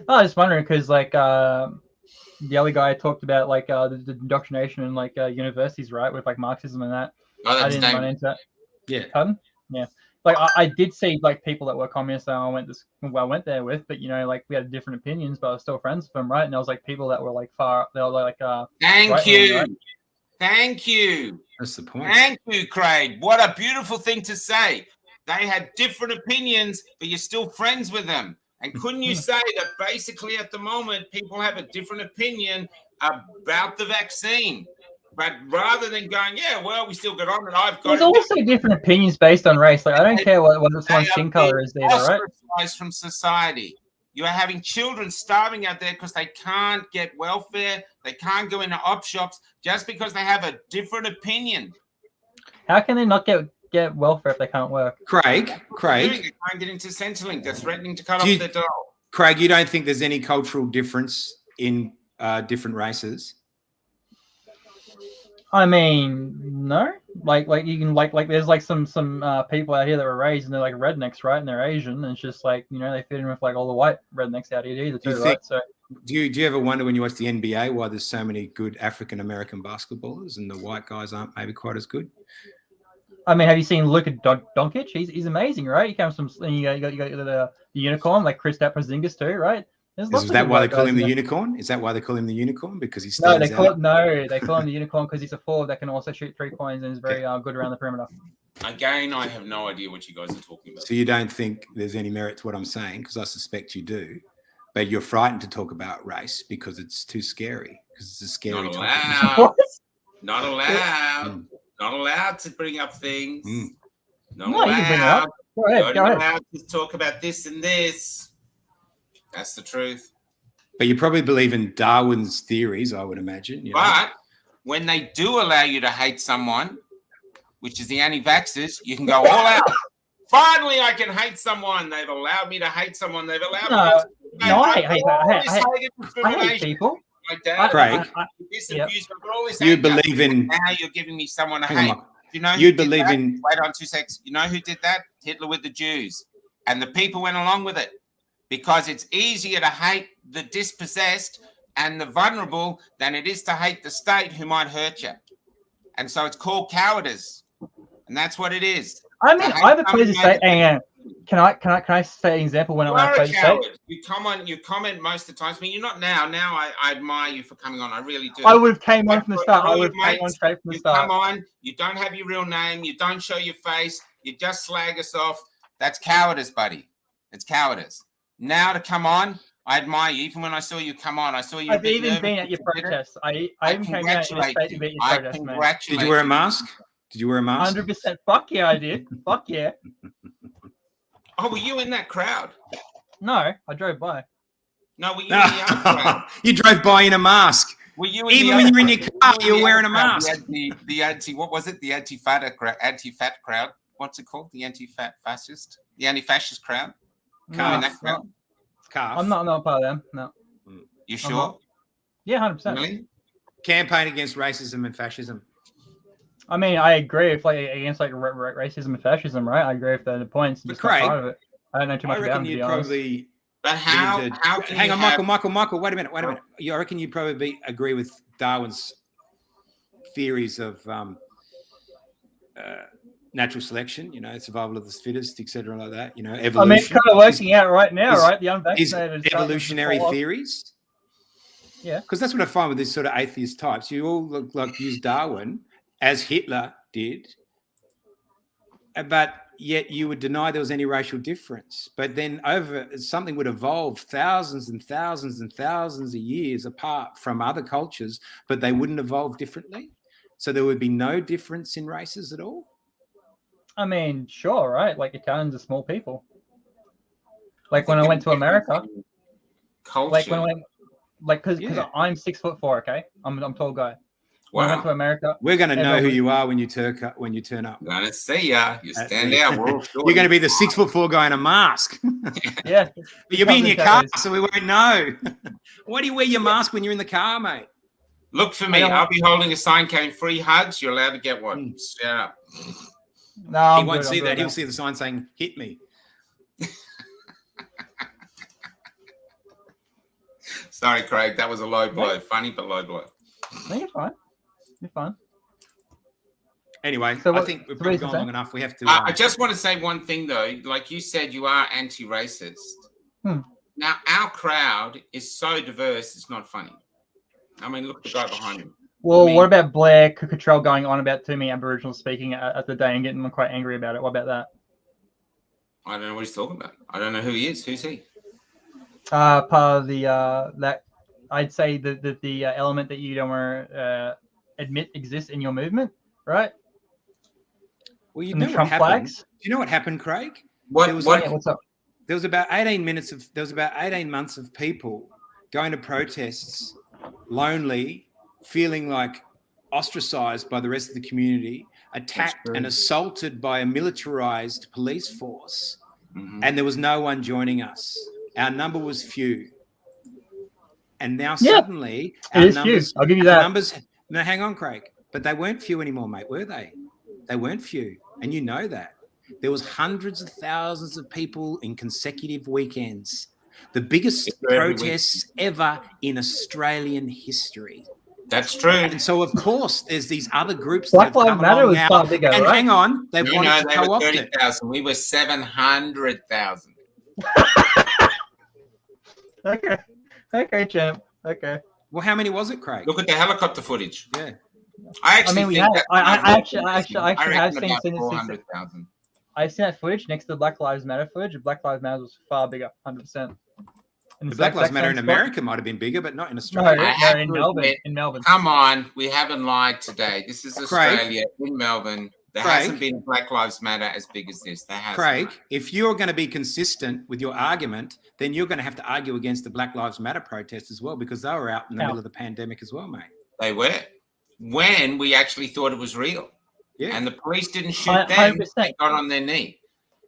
I was just wondering because, the other guy talked about the indoctrination in universities, right, with Marxism and that. Oh, I didn't run into that. Yeah. Pardon? Yeah. I did see people that were communists that I went there with, but we had different opinions, but I was still friends with them, right? And there was people that were Thank you. Right? Thank you. That's the point. Thank you, Craig. What a beautiful thing to say. They had different opinions, but you're still friends with them. And couldn't you say that basically at the moment, people have a different opinion about the vaccine? But rather than going, we still get on it. There's also different opinions based on race. I don't care what someone's skin color is either, right? Ostracized from society. You are having children starving out there because they can't get welfare. They can't go into op shops just because they have a different opinion. How can they not get welfare if they can't work? Craig. They can't get into Centrelink. They're threatening to cut off their dole. Craig, you don't think there's any cultural difference in different races? I mean, no. You can there's some people out here that were raised and they're rednecks, right? And they're Asian, and it's just they fit in with all the white rednecks out here either too, right? So do you ever wonder when you watch the NBA why there's so many good African American basketballers and the white guys aren't maybe quite as good? I mean, have you seen Luka Doncic? He's amazing, right? He comes from you got the unicorn like Kristaps Porzingis too, right? Is that why they call him the unicorn? Is that why they call him the unicorn? Because he they call him the unicorn because he's a forward that can also shoot 3 points and is very good around the perimeter. Again, I have no idea what you guys are talking about. So you don't think there's any merit to what I'm saying? Because I suspect you do. But you're frightened to talk about race because it's too scary. Because it's a scary topic. Not allowed. Not allowed to bring up things. Not allowed. You can bring it up. Go ahead. Not allowed to talk about this and this. That's the truth. But you probably believe in Darwin's theories, I would imagine. But when they do allow you to hate someone, which is the anti-vaxxers, you can go all out. Finally, I can hate someone. They've allowed me to hate someone. They've allowed me to I hate people. Like that. Craig, you believe in... Now you're giving me someone to hate. You know you'd believe in... Wait on 2 seconds. You know who did that? Hitler with the Jews. And the people went along with it. Because it's easier to hate the dispossessed and the vulnerable than it is to hate the state who might hurt you. And so it's called cowardice. And that's what it is. I mean, I have a crazy state. Can I say an example when I play state? You comment most of the time. I mean, you're not now. Now I admire you for coming on. I really do. I would have came on from the start. I would have came on straight from the start. Come on. You don't have your real name. You don't show your face. You just slag us off. That's cowardice, buddy. It's cowardice. Now to come on, I admire you. Even when I saw you come on, I saw you. I've even been at your protests. I even came out in your state to be at your protest, man. Did you wear a mask? 100%. Fuck yeah, I did. Fuck yeah. Oh, were you in that crowd? No, I drove by. No, were you in the other crowd? You drove by in a mask. Were you even when you're in your car, you're wearing a mask. The what was it? The anti-fat crowd. What's it called? The anti-fat fascist? The anti-fascist crowd? I'm not part of them. No. You sure? Yeah, 100%. Really? Campaign against racism and fascism. I mean, I agree with against racism and fascism, right? I agree with the points. But Just not Craig, part of it. I don't know too much I about reckon them, to you'd be honest. probably But how can hang you on, have, Michael. Wait a minute. I reckon you'd probably agree with Darwin's theories of natural selection. Survival of the fittest, etc., like that. Evolution. I mean, it's kind of working out right now, right? The Is unvaccinated evolutionary theories. Yeah. Because that's what I find with these sort of atheist types. You all use Darwin as Hitler did, but yet you would deny there was any racial difference. But then something would evolve thousands and thousands and thousands of years apart from other cultures, but they wouldn't evolve differently. So there would be no difference in races at all. I mean, sure, right? Like Italians are small people. Like when I went to America, culture. like when I went, like because I'm 6'4", okay? I'm a tall guy. When I went to America, we're going to know who you are when you turn up. I'm gonna see ya. You stand out. You're going to be the 6'4" guy in a mask. Yeah, but you'll be in your car, so we won't know. Why do you wear your mask when you're in the car, mate? Look for me. I'll be holding a sign carrying free hugs. You're allowed to get one. Shut up. No, he won't see that. He'll see the sign saying, "Hit me." Sorry, Craig. That was a low blow. What? Funny, but low blow. No, you're fine. You're fine. Anyway, I think we've probably gone long enough. We have to. I just want to say one thing, though. Like you said, you are anti-racist. Now, our crowd is so diverse, it's not funny. I mean, look at the guy behind him. Well, what about Blair Cucurtrell going on about too many Aboriginals speaking at the day and getting them quite angry about it? What about that? I don't know what he's talking about. I don't know who he is. Who's he? Part of the that I'd say the element that you don't want to admit exists in your movement, right? Well, you know what happened. Flags? Do you know what happened, Craig? What's up? There was about 18 months of people going to protests, lonely, feeling like ostracized by the rest of the community, attacked and assaulted by a militarized police force, and there was no one joining us. Our number was few. And now suddenly our numbers, few. I'll give you that. No, hang on, Craig. But they weren't few anymore, mate, were they? They weren't few. And you know that. There was hundreds of thousands of people in consecutive weekends. The biggest protests ever in Australian history. That's true. And so, of course, there's these other groups Black Lives Matter was far bigger, and right? hang on, they wanted to co-opt it. 30,000. We were 700,000. Okay, champ. Okay. Well, how many was it, Craig? Look at the helicopter footage. Yeah. I actually have seen 400,000. I've seen that footage next to the Black Lives Matter footage. The Black Lives Matter was far bigger, 100%. The Black Lives Matter in America might have been bigger, but not in Australia. No, in Melbourne. Come on, we haven't lied today. This is Australia, in Melbourne. There hasn't been Black Lives Matter as big as this. There hasn't. Craig, if you're going to be consistent with your argument, then you're going to have to argue against the Black Lives Matter protests as well, because they were out in the middle of the pandemic as well, mate. They were. When we actually thought it was real. Yeah. And the police didn't shoot them. They got on their knee.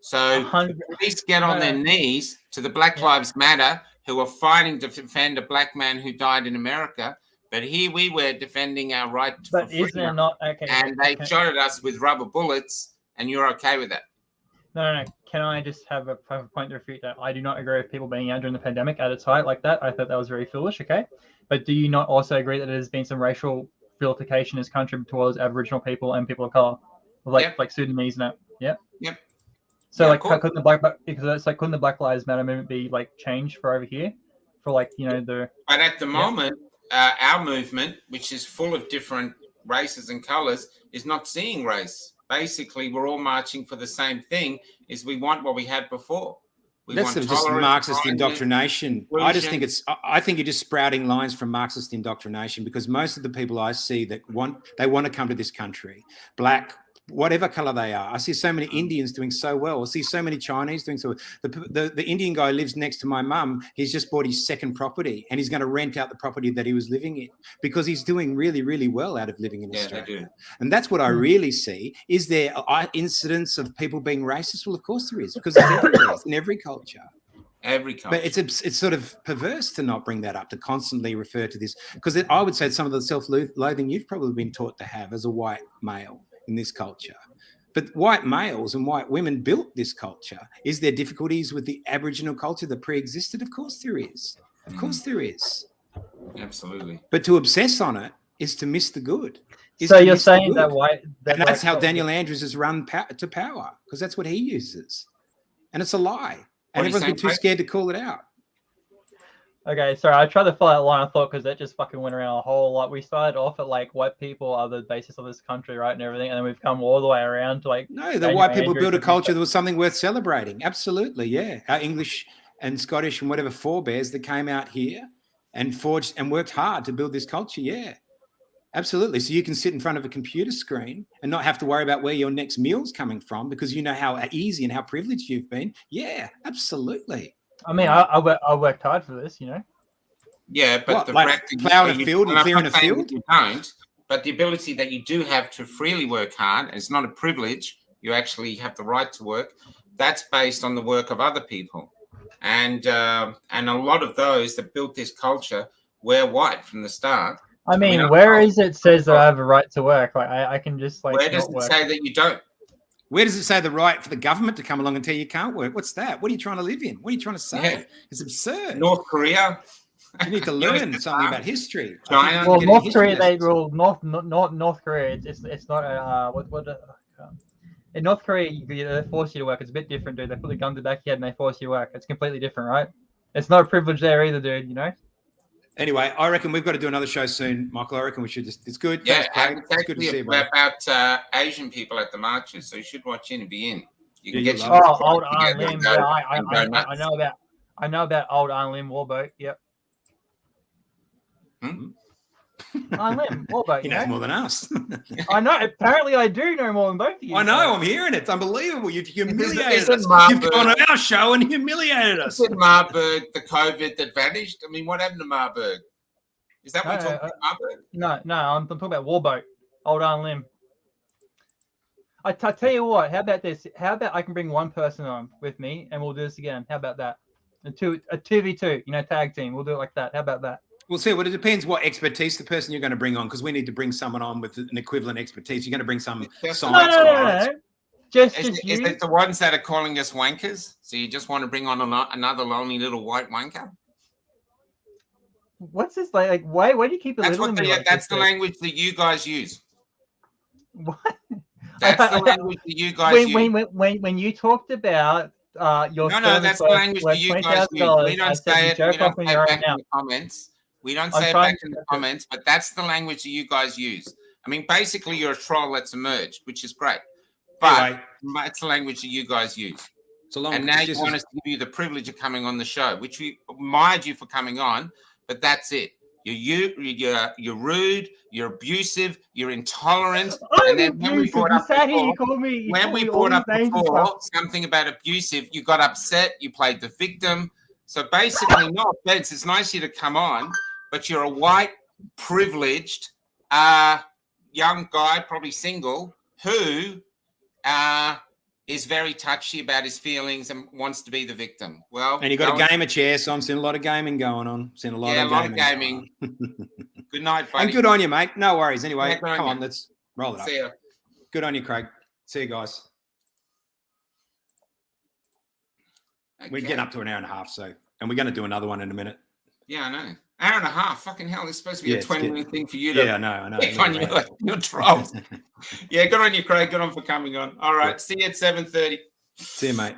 So the police get on their knees to the Black Lives Matter, who are fighting to defend a black man who died in America. But here we were defending our right for freedom. And they shot at us with rubber bullets, and you're okay with that? No. Can I just have a point to refute that? I do not agree with people being out during the pandemic at its height like that. I thought that was very foolish, okay? But do you not also agree that there's been some racial vilification in this country towards Aboriginal people and people of color? Like Sudanese and that? Yep. So couldn't the Black Lives Matter movement be changed for over here, for But at the moment, our movement, which is full of different races and colors, is not seeing race. Basically, we're all marching for the same thing: is we want what we had before. That's just Marxist indoctrination. I think you're just sprouting lines from Marxist indoctrination, because most of the people I see that want to come to this country, black, whatever color they are. I see so many Indians doing so well. I see so many Chinese doing so well. The Indian guy lives next to my mum. He's just bought his second property, and he's going to rent out the property that he was living in, because he's doing really, really well out of living in Australia. And that's what I really see. Is there incidents of people being racist? Well, of course there is, because it's everywhere. It's in every culture. But it's sort of perverse to not bring that up, to constantly refer to this, because I would say some of the self-loathing you've probably been taught to have as a white male in this culture. But white males and white women built this culture. Is there difficulties with the Aboriginal culture that pre-existed? Of course there is. Of course there is. Absolutely. But to obsess on it is to miss the good. So you're saying that white... And that's how Daniel Andrews has run to power, because that's what he uses. And it's a lie. And everyone's been too scared to call it out. Okay, sorry, I tried to follow that line of thought because that just fucking went around a whole lot. We started off at like white people are the basis of this country, right, and everything, and then we've come all the way around to like... No, the white people built a culture that was something worth celebrating. Absolutely, yeah. Our English and Scottish and whatever forebears that came out here and forged and worked hard to build this culture, yeah. Absolutely. So you can sit in front of a computer screen and not have to worry about where your next meal's coming from because you know how easy and how privileged you've been. Yeah, absolutely. I mean, I worked hard for this, you know. Yeah, but the like plowing a field and clearing a field? You don't, but the ability that you do have to freely work hard, and it's not a privilege, you actually have the right to work, that's based on the work of other people. And a lot of those that built this culture were white from the start. I mean, where is it says that I have a right to work? Like, I can just like... Where does it say that you don't? Where does it say the right for the government to come along and tell you can't work? What's that? What are you trying to live in? What are you trying to say? Yeah. It's absurd. North Korea. You need to learn something about history. China. Well, North Korea, they rule North Korea. It's not in North Korea they force you to work. It's a bit different, dude. They put the gun to the back of your head and they force you to work. It's completely different, right? It's not a privilege there either, dude. You know. Anyway, I reckon we've got to do another show soon, Michael. I reckon we should just... It's good. Yeah, it's good to see you, bro. about Asian people at the marches, so you should watch in and be in. You can get old Aunt Lim. Yeah, I know about old Aunt Lim Warboat. Yep. Aunt Lim Warboat. He knows more than us. I know. Apparently, I do know more than both of you. I know. I'm hearing it. It's unbelievable. You've humiliated us. You've gone on our show and humiliated us. Is it Marburg, the COVID that vanished? I mean, what happened to Marburg? Is that what you're talking about, Marburg? No. I'm talking about Warboat. Old Aunt Lim. I tell you what. How about this? How about I can bring one person on with me and we'll do this again? How about that? A 2v2, tag team. We'll do it like that. How about that? We'll see. Well, it depends what expertise the person you're going to bring on, because we need to bring someone on with an equivalent expertise. You're going to bring some science. No. Just is it the ones that are calling us wankers? So you just want to bring on another lonely little white wanker? What's this like? Why do you keep it? That's the language that you guys use. What? That's the language that you guys use. When you talked about your that's the language that you guys use. We don't say it. We don't say it back in the comments. We don't say it back in the comments, but that's the language that you guys use. I mean, basically, you're a troll that's emerged, which is great. But it's the language that you guys use. And now you want us to give you the privilege of coming on the show, which we admired you for coming on, but that's it. You're rude, you're abusive, you're intolerant. And then when we brought up before something about abusive, you got upset, you played the victim. So basically, no offense, it's nice of you to come on, but you're a white, privileged, young guy, probably single, who is very touchy about his feelings and wants to be the victim. Well, and you got a gamer chair, so I'm seeing a lot of gaming going on. Seeing a lot of gaming. Good night, buddy. And good on you, mate. No worries. Anyway, come on, let's roll it up. See ya. Good on you, Craig. See you guys. Okay. We're getting up to an hour and a half, and we're going to do another one in a minute. Yeah, I know. Hour and a half. Fucking hell, it's supposed to be a 20-minute thing for you to... Yeah, I know. You're trolls. Yeah, good on you, Craig. Good on for coming on. All right, see you at 7:30. See you, mate.